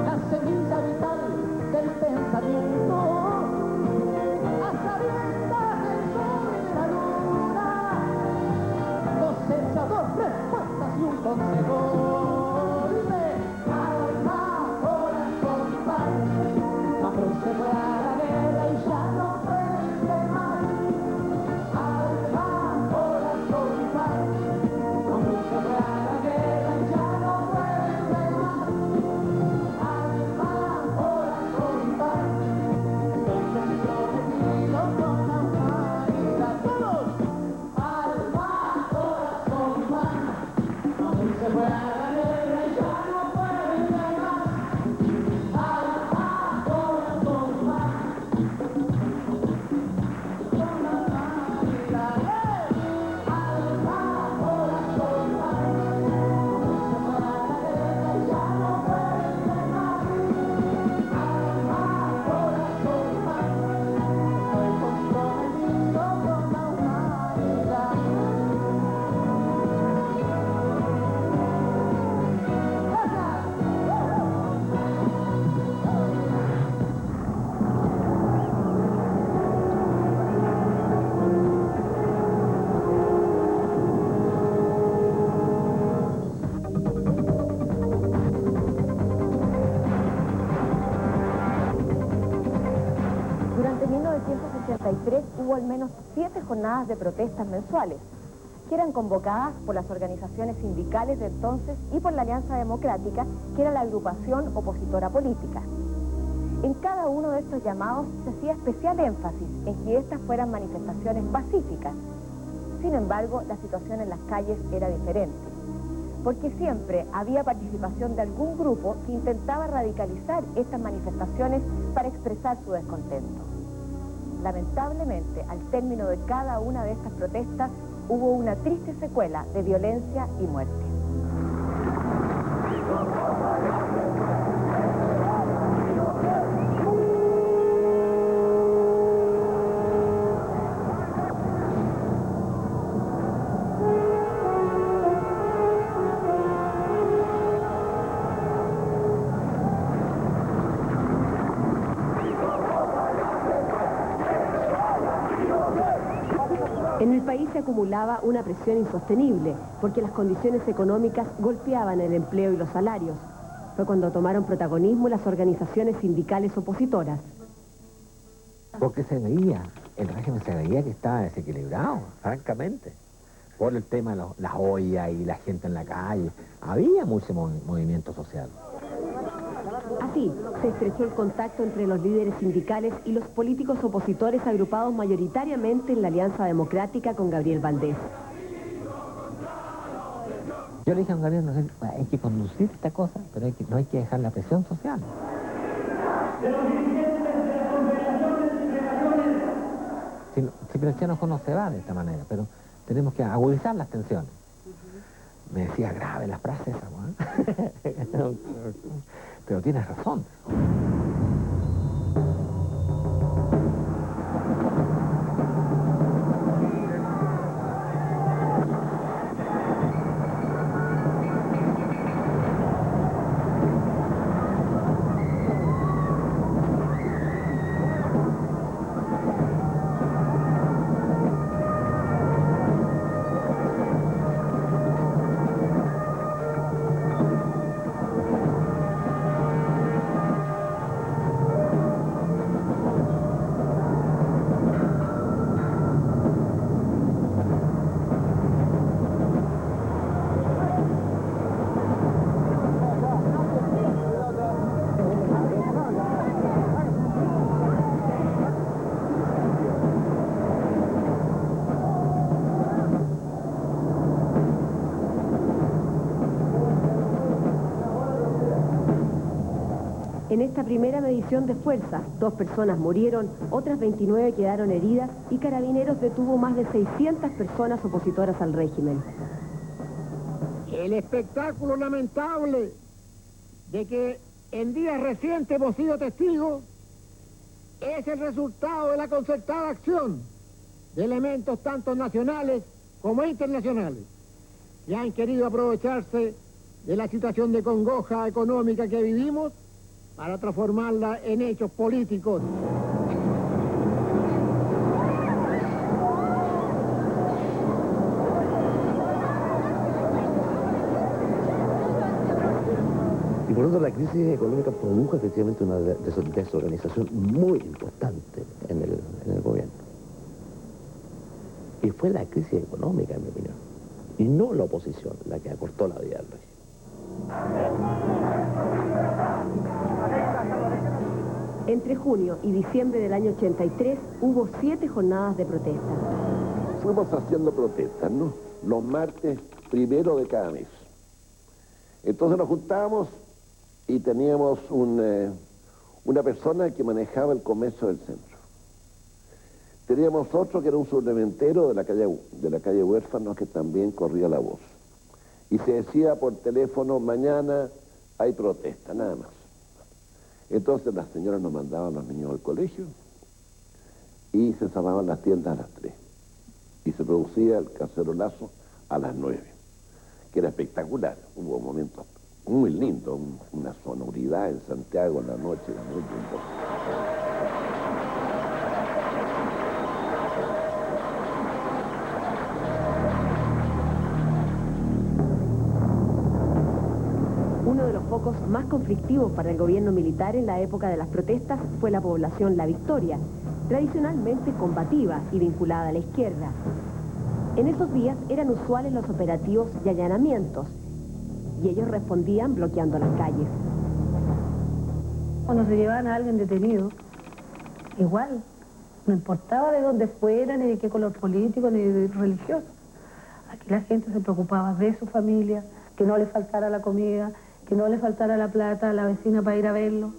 La semilla vital del pensamiento, a sabiendas del sol y la luna, cosecha dos respuestas y un consejo. Dice, alma, corazón y paz. Macron se fue a la guerra y ya no puede más. Alma, corazón y paz. Macron se fue a la guerra y ya no vuelve más. Alma, corazón y paz. Esto es prometido con la humanidad. ¡Todos! Alma, corazón y paz. Macron se fue a la guerra y ya no vuelve más. Alma, corazón y paz. Con la humanidad. Alma, corazón y paz. Se fue a la guerra y ya no vuelve más. Alma, corazón y paz. Estoy comprometido con la humanidad. Durante 1963 hubo al menos 7 jornadas de protestas mensuales, que eran convocadas por las organizaciones sindicales de entonces y por la Alianza Democrática, que era la agrupación opositora política. En cada uno de estos llamados se hacía especial énfasis en que estas fueran manifestaciones pacíficas. Sin embargo, la situación en las calles era diferente, porque siempre había participación de algún grupo que intentaba radicalizar estas manifestaciones para expresar su descontento. Lamentablemente, al término de cada una de estas protestas, hubo una triste secuela de violencia y muerte. En el país se acumulaba una presión insostenible, porque las condiciones económicas golpeaban el empleo y los salarios. Fue cuando tomaron protagonismo las organizaciones sindicales opositoras. Porque se veía, el régimen se veía que estaba desequilibrado, francamente. Por el tema de las ollas y la gente en la calle. Había mucho movimiento social. Así, se estrechó el contacto entre los líderes sindicales y los políticos opositores agrupados mayoritariamente en la Alianza Democrática con Gabriel Valdés. Yo le dije a don Gabriel, no, hay que conducir esta cosa, pero no hay que dejar la presión social. Si presión no se va de esta manera, pero tenemos que agudizar las tensiones. Me decía grave las frases esa, ¿no? Pero tienes razón. En esta primera medición de fuerzas, 2 personas murieron, otras 29 quedaron heridas y Carabineros detuvo más de 600 personas opositoras al régimen. El espectáculo lamentable de que en días recientes hemos sido testigos es el resultado de la concertada acción de elementos tanto nacionales como internacionales que han querido aprovecharse de la situación de congoja económica que vivimos para transformarla en hechos políticos. Y por lo tanto la crisis económica produjo efectivamente una desorganización muy importante en el gobierno. Y fue la crisis económica, en mi opinión, y no la oposición la que acortó la vida del régimen. Entre junio y diciembre del año 83 hubo 7 jornadas de protesta. Fuimos haciendo protestas, ¿no? Los martes primero de cada mes. Entonces nos juntábamos y teníamos una persona que manejaba el comercio del centro. Teníamos otro que era un suplementero de la calle Huérfanos que también corría la voz. Y se decía por teléfono, mañana hay protesta, nada más. Entonces las señoras nos mandaban a los niños al colegio y se cerraban las tiendas a las 3. Y se producía el cacerolazo a las 9, que era espectacular. Hubo momentos muy lindos, una sonoridad en Santiago en la noche, era muy lindo. Uno de los focos más conflictivos para el gobierno militar en la época de las protestas fue la población La Victoria, tradicionalmente combativa y vinculada a la izquierda. En esos días eran usuales los operativos y allanamientos, y ellos respondían bloqueando las calles. Cuando se llevaban a alguien detenido, igual, no importaba de dónde fuera, ni de qué color político, ni de religioso. Aquí la gente se preocupaba de su familia, que no le faltara la comida, que no le faltara la plata a la vecina para ir a verlo,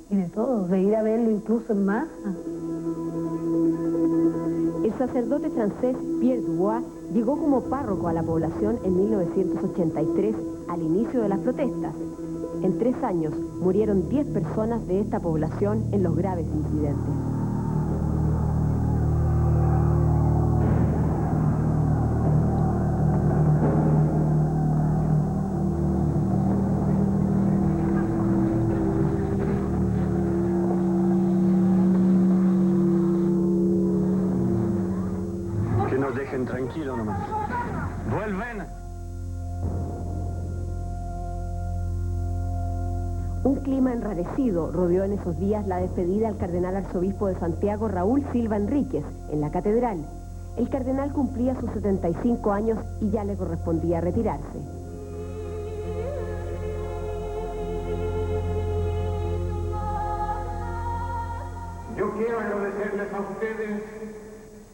y de todo, de ir a verlo incluso en masa. El sacerdote francés Pierre Dubois llegó como párroco a la población en 1983, al inicio de las protestas. En 3 años murieron 10 personas de esta población en los graves incidentes. Que nos dejen tranquilos nomás. ¡Vuelven! Un clima enrarecido rodeó en esos días la despedida al cardenal arzobispo de Santiago, Raúl Silva Enríquez, en la catedral. El cardenal cumplía sus 75 años y ya le correspondía retirarse. Yo quiero agradecerles a ustedes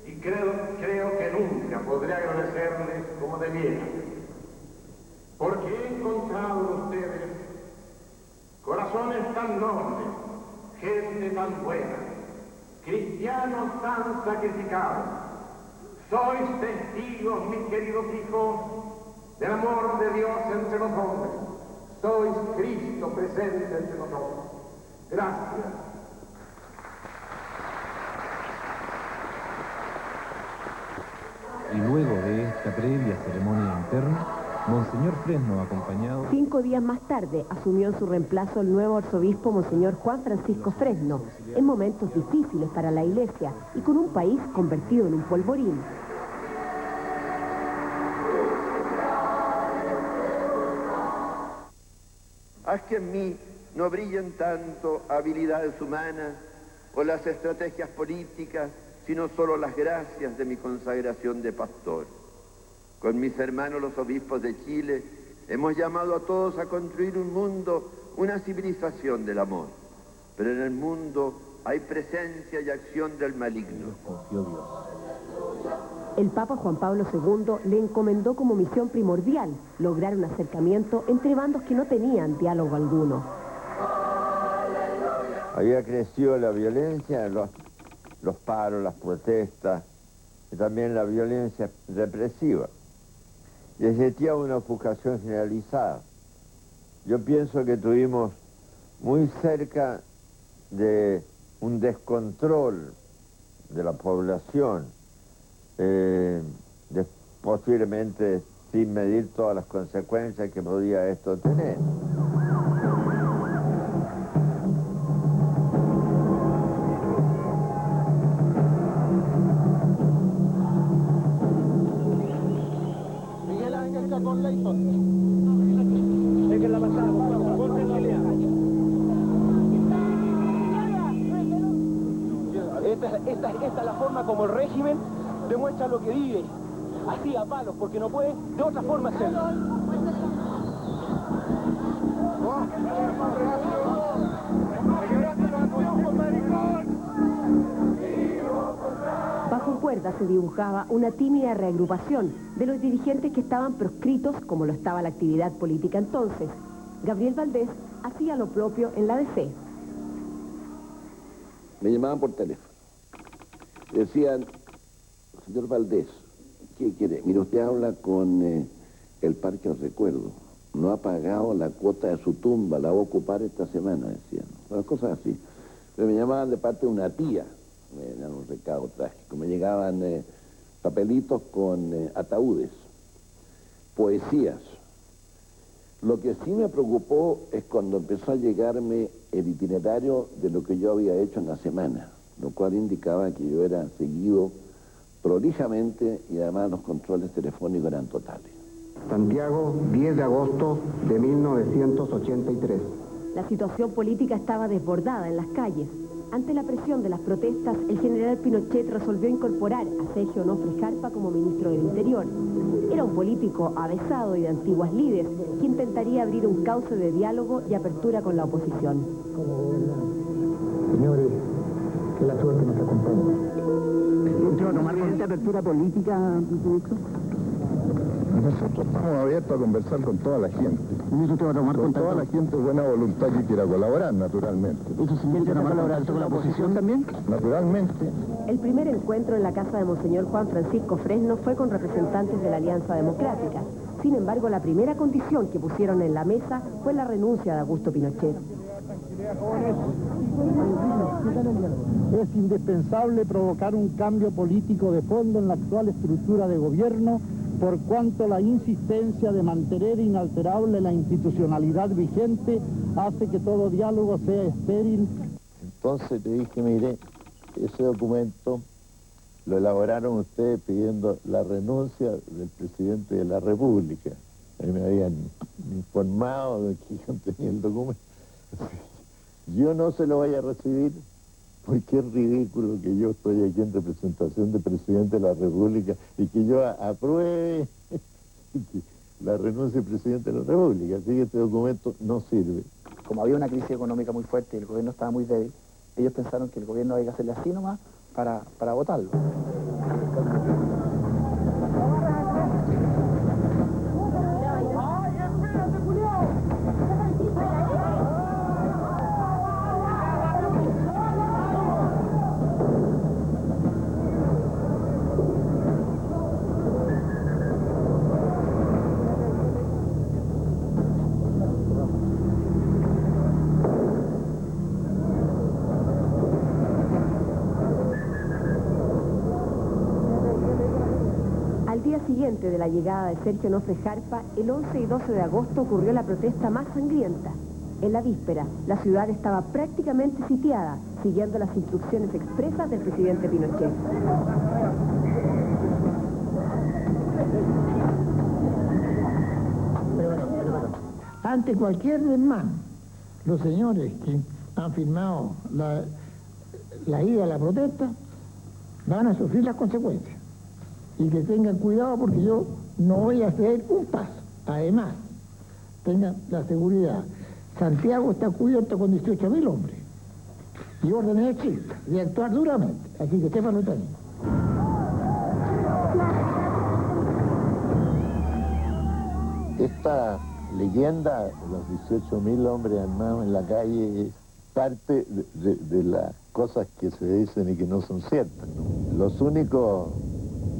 y creo que nunca podré agradecerles como debiera, porque he encontrado en ustedes corazones tan nobles, gente tan buena, cristianos tan sacrificados. Sois testigos, mis queridos hijos, del amor de Dios entre los hombres. Sois Cristo presente entre nosotros. Gracias. Y luego de esta previa ceremonia interna, Monseñor Fresno, acompañado... 5 días más tarde asumió en su reemplazo el nuevo arzobispo Monseñor Juan Francisco Fresno, en momentos difíciles para la Iglesia y con un país convertido en un polvorín. Haz que en mí no brillen tanto habilidades humanas o las estrategias políticas, sino solo las gracias de mi consagración de pastor. Con mis hermanos los obispos de Chile, hemos llamado a todos a construir un mundo, una civilización del amor. Pero en el mundo hay presencia y acción del maligno. El Papa Juan Pablo II le encomendó como misión primordial lograr un acercamiento entre bandos que no tenían diálogo alguno. Había crecido la violencia, los paros, las protestas, y también la violencia represiva. Y existía una ofuscación generalizada. Yo pienso que estuvimos muy cerca de un descontrol de la población, posiblemente sin medir todas las consecuencias que podía esto tener. Esta es la forma como el régimen demuestra lo que vive, así a palos, porque no puede de otra forma hacerlo. Bajo cuerda se dibujaba una tímida reagrupación de los dirigentes que estaban proscritos, como lo estaba la actividad política entonces. Gabriel Valdés hacía lo propio en la DC. Me llamaban por teléfono. Decían, señor Valdés, ¿qué quiere? Mire, usted habla con el Parque del Recuerdo. No ha pagado la cuota de su tumba, la va a ocupar esta semana, decían. Cosas así. Pero me llamaban de parte de una tía. Era un recado trágico. Me llegaban papelitos con ataúdes, poesías. Lo que sí me preocupó es cuando empezó a llegarme el itinerario de lo que yo había hecho en la semana, lo cual indicaba que yo era seguido prolijamente y además los controles telefónicos eran totales. Santiago, 10 de agosto de 1983. La situación política estaba desbordada en las calles. Ante la presión de las protestas, el general Pinochet resolvió incorporar a Sergio Onofre Jarpa como ministro del Interior. Era un político avesado y de antiguas lides, que intentaría abrir un cauce de diálogo y apertura con la oposición. Señores, que la suerte nos acompañe. ¿Usted va a tomar con esta apertura política, ministro? Nosotros estamos abiertos a conversar con toda la gente. ¿Y eso usted va a tomar con contacto? toda la gente de buena voluntad que quiera colaborar, naturalmente. ¿Eso significa tomar contacto con la oposición también? Naturalmente. El primer encuentro en la casa de Monseñor Juan Francisco Fresno fue con representantes de la Alianza Democrática. Sin embargo, la primera condición que pusieron en la mesa fue la renuncia de Augusto Pinochet. Es indispensable provocar un cambio político de fondo en la actual estructura de gobierno, por cuanto la insistencia de mantener inalterable la institucionalidad vigente hace que todo diálogo sea estéril. Entonces te dije, mire, ese documento lo elaboraron ustedes pidiendo la renuncia del presidente de la República. Ahí me habían informado de que yo tenía el documento. Yo no se lo voy a recibir porque es ridículo que yo estoy aquí en representación del presidente de la República y que yo apruebe la renuncia del presidente de la República. Así que este documento no sirve. Como había una crisis económica muy fuerte y el gobierno estaba muy débil, ellos pensaron que el gobierno había que hacerle así nomás para votarlo. Siguiente de la llegada de Sergio Onofre Jarpa, el 11 y 12 de agosto ocurrió la protesta más sangrienta. En la víspera, la ciudad estaba prácticamente sitiada, siguiendo las instrucciones expresas del presidente Pinochet. Ante cualquier desmán, los señores que han firmado la ida a la protesta van a sufrir las consecuencias. Y que tengan cuidado porque yo no voy a hacer un paso. Además, tengan la seguridad. Santiago está cubierto con 18.000 hombres y órdenes estrictas de actuar duramente. Así que sépanlo también. Esta leyenda de los 18.000 hombres armados en la calle es parte de las cosas que se dicen y que no son ciertas, ¿no? Los únicos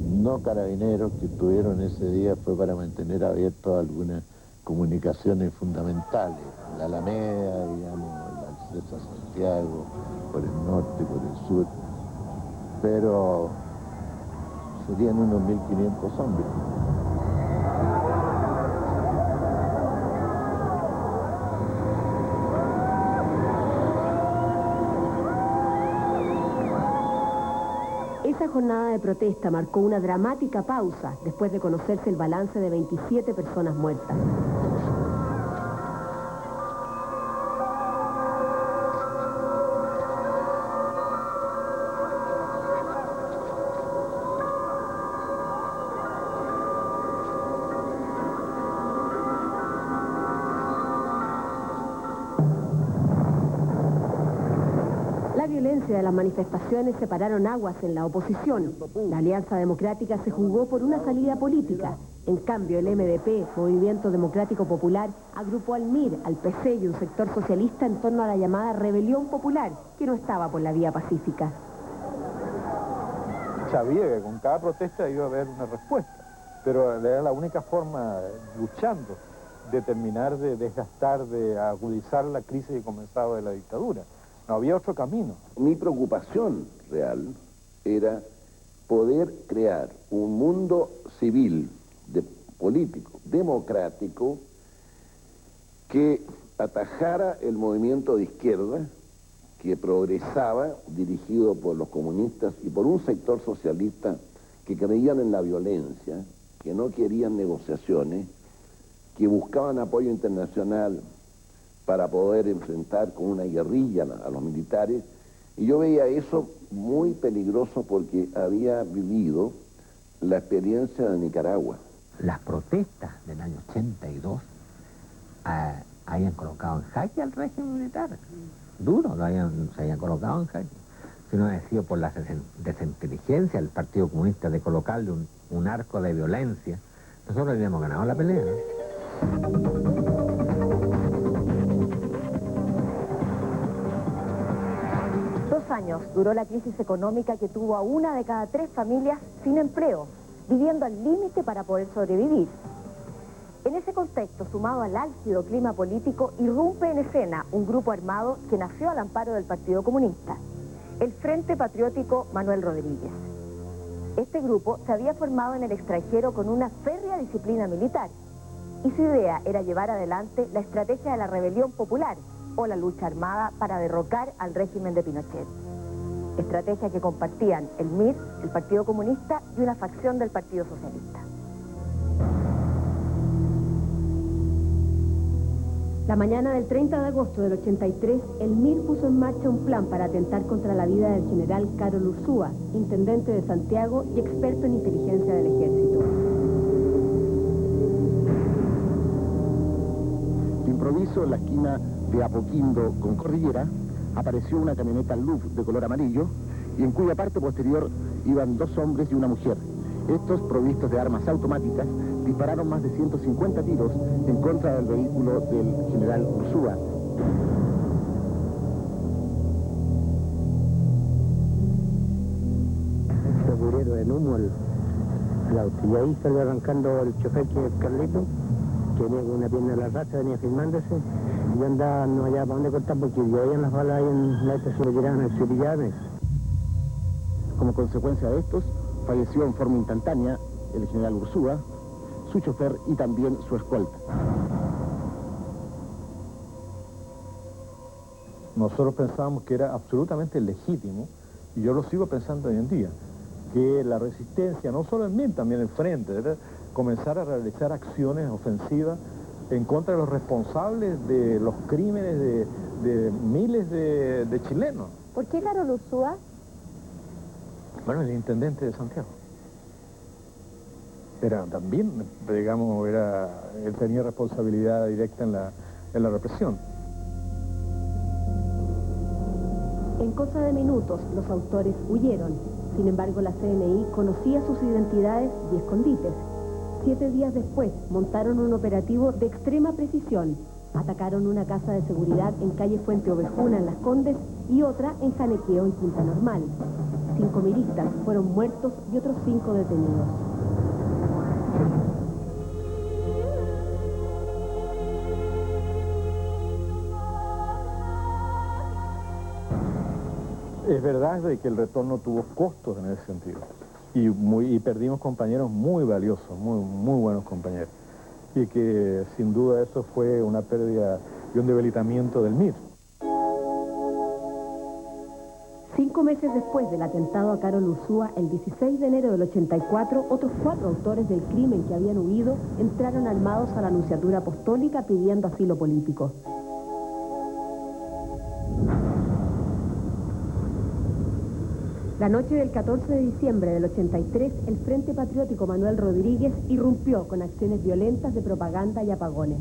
no carabineros que estuvieron ese día fue para mantener abiertas algunas comunicaciones fundamentales, la Alameda, digamos, acceso a Santiago, por el norte, por el sur, pero serían unos 1.500 hombres. Esa jornada de protesta marcó una dramática pausa después de conocerse el balance de 27 personas muertas. La violencia de las manifestaciones separaron aguas en la oposición. La Alianza Democrática se jugó por una salida política. En cambio, el MDP, Movimiento Democrático Popular, agrupó al MIR, al PC y un sector socialista en torno a la llamada rebelión popular, que no estaba por la vía pacífica. Sabía que con cada protesta iba a haber una respuesta, pero era la única forma, luchando, de terminar de desgastar, de agudizar la crisis que comenzaba de la dictadura. No había otro camino. Mi preocupación real era poder crear un mundo civil, político, democrático, que atajara el movimiento de izquierda, que progresaba, dirigido por los comunistas y por un sector socialista que creían en la violencia, que no querían negociaciones, que buscaban apoyo internacional para poder enfrentar con una guerrilla a los militares, y yo veía eso muy peligroso porque había vivido la experiencia de Nicaragua. Las protestas del año 82 habían colocado en jaque al régimen militar. Duro, se habían colocado en jaque. Si no había sido por la desinteligencia del Partido Comunista de colocarle un arco de violencia, nosotros habíamos ganado la pelea, ¿no? 2 años duró la crisis económica que tuvo a 1 de cada 3 familias sin empleo, viviendo al límite para poder sobrevivir. En ese contexto, sumado al álgido clima político, irrumpe en escena un grupo armado que nació al amparo del Partido Comunista, el Frente Patriótico Manuel Rodríguez. Este grupo se había formado en el extranjero con una férrea disciplina militar, y su idea era llevar adelante la estrategia de la rebelión popular, o la lucha armada para derrocar al régimen de Pinochet. Estrategia que compartían el MIR, el Partido Comunista y una facción del Partido Socialista. La mañana del 30 de agosto del 83, el MIR puso en marcha un plan para atentar contra la vida del general Carol Ursúa, intendente de Santiago y experto en inteligencia del ejército. De improviso, en la esquina de Apoquindo con Cordillera, apareció una camioneta LUV de color amarillo y en cuya parte posterior iban 2 hombres y una mujer. Estos, provistos de armas automáticas, dispararon más de 150 tiros en contra del vehículo del general Ursúa. Se murieron en humo el auto y ahí salió arrancando el chofer, que es Carlito, que venía con una pierna de la raza, venía filmándose. Y yo andaba no allá para dónde cortar porque yo veía las balas ahí en la estación de tiraban el Cepillame. Como consecuencia de estos, falleció en forma instantánea el general Ursúa, su chofer y también su escolta. Nosotros pensábamos que era absolutamente legítimo, y yo lo sigo pensando hoy en día, que la resistencia, no solo el MIR, también el Frente, ¿verdad?, comenzar a realizar acciones ofensivas en contra de los responsables de los crímenes de miles de chilenos. ¿Por qué Carol Ursúa? Bueno, el intendente de Santiago. Era también, digamos, él tenía responsabilidad directa en la represión. En cosa de minutos, los autores huyeron. Sin embargo, la CNI conocía sus identidades y escondites. 7 días después, montaron un operativo de extrema precisión. Atacaron una casa de seguridad en calle Fuente Ovejuna, en Las Condes, y otra en Janequeo y Punta Normal. 5 milistas fueron muertos y otros 5 detenidos. Es verdad de que el retorno tuvo costos en ese sentido. Y perdimos compañeros muy valiosos, muy buenos compañeros. Y que sin duda eso fue una pérdida y un debilitamiento del MIR. 5 meses después del atentado a Karol Urzúa, el 16 de enero del 84, otros 4 autores del crimen que habían huido entraron armados a la Nunciatura Apostólica pidiendo asilo político. La noche del 14 de diciembre del 83, el Frente Patriótico Manuel Rodríguez irrumpió con acciones violentas de propaganda y apagones.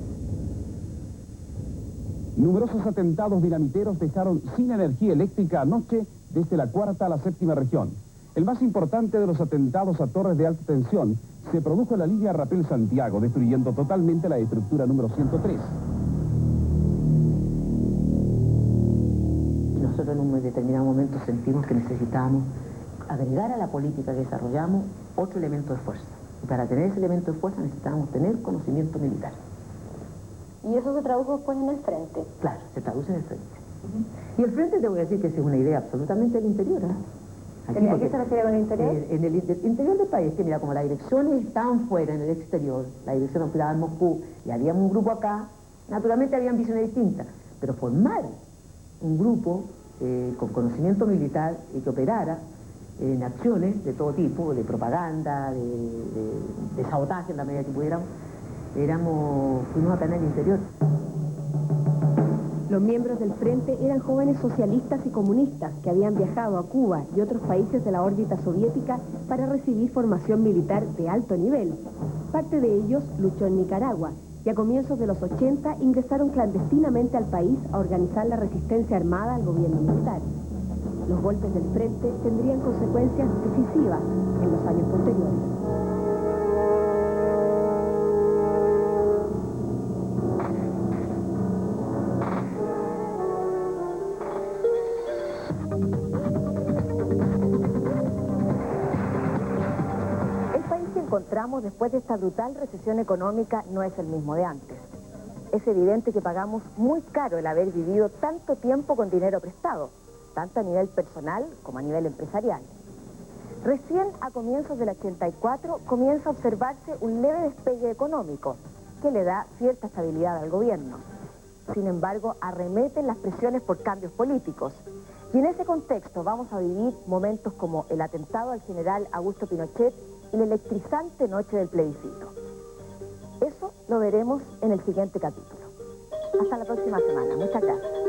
Numerosos atentados dinamiteros dejaron sin energía eléctrica anoche desde la 4ª a la 7ª región. El más importante de los atentados a torres de alta tensión se produjo en la línea Rapel-Santiago, destruyendo totalmente la estructura número 103. Nosotros en un determinado momento sentimos que necesitábamos agregar a la política que desarrollamos otro elemento de fuerza. Y para tener ese elemento de fuerza necesitábamos tener conocimiento militar. ¿Y eso se tradujo después en el frente? Claro, se traduce en el frente. Y el frente te voy a decir que es una idea absolutamente del interior. ¿A qué se refiere con el interior? En el interior del país, que mira, como las direcciones estaban fuera, en el exterior, la dirección operaba en Moscú, y había un grupo acá, naturalmente habían visiones distintas, pero formar un grupo con conocimiento militar y que operara en acciones de todo tipo, de propaganda, de sabotaje en la medida que pudiéramos, fuimos acá en el interior. Los miembros del Frente eran jóvenes socialistas y comunistas que habían viajado a Cuba y otros países de la órbita soviética para recibir formación militar de alto nivel. Parte de ellos luchó en Nicaragua y a comienzos de los 80 ingresaron clandestinamente al país a organizar la resistencia armada al gobierno militar. Los golpes del Frente tendrían consecuencias decisivas en los años posteriores. Encontramos después de esta brutal recesión económica no es el mismo de antes. Es evidente que pagamos muy caro el haber vivido tanto tiempo con dinero prestado, tanto a nivel personal como a nivel empresarial. Recién a comienzos del 84 comienza a observarse un leve despegue económico que le da cierta estabilidad al gobierno. Sin embargo, arremeten las presiones por cambios políticos. Y en ese contexto vamos a vivir momentos como el atentado al general Augusto Pinochet y la electrizante noche del plebiscito. Eso lo veremos en el siguiente capítulo. Hasta la próxima semana. Muchas gracias.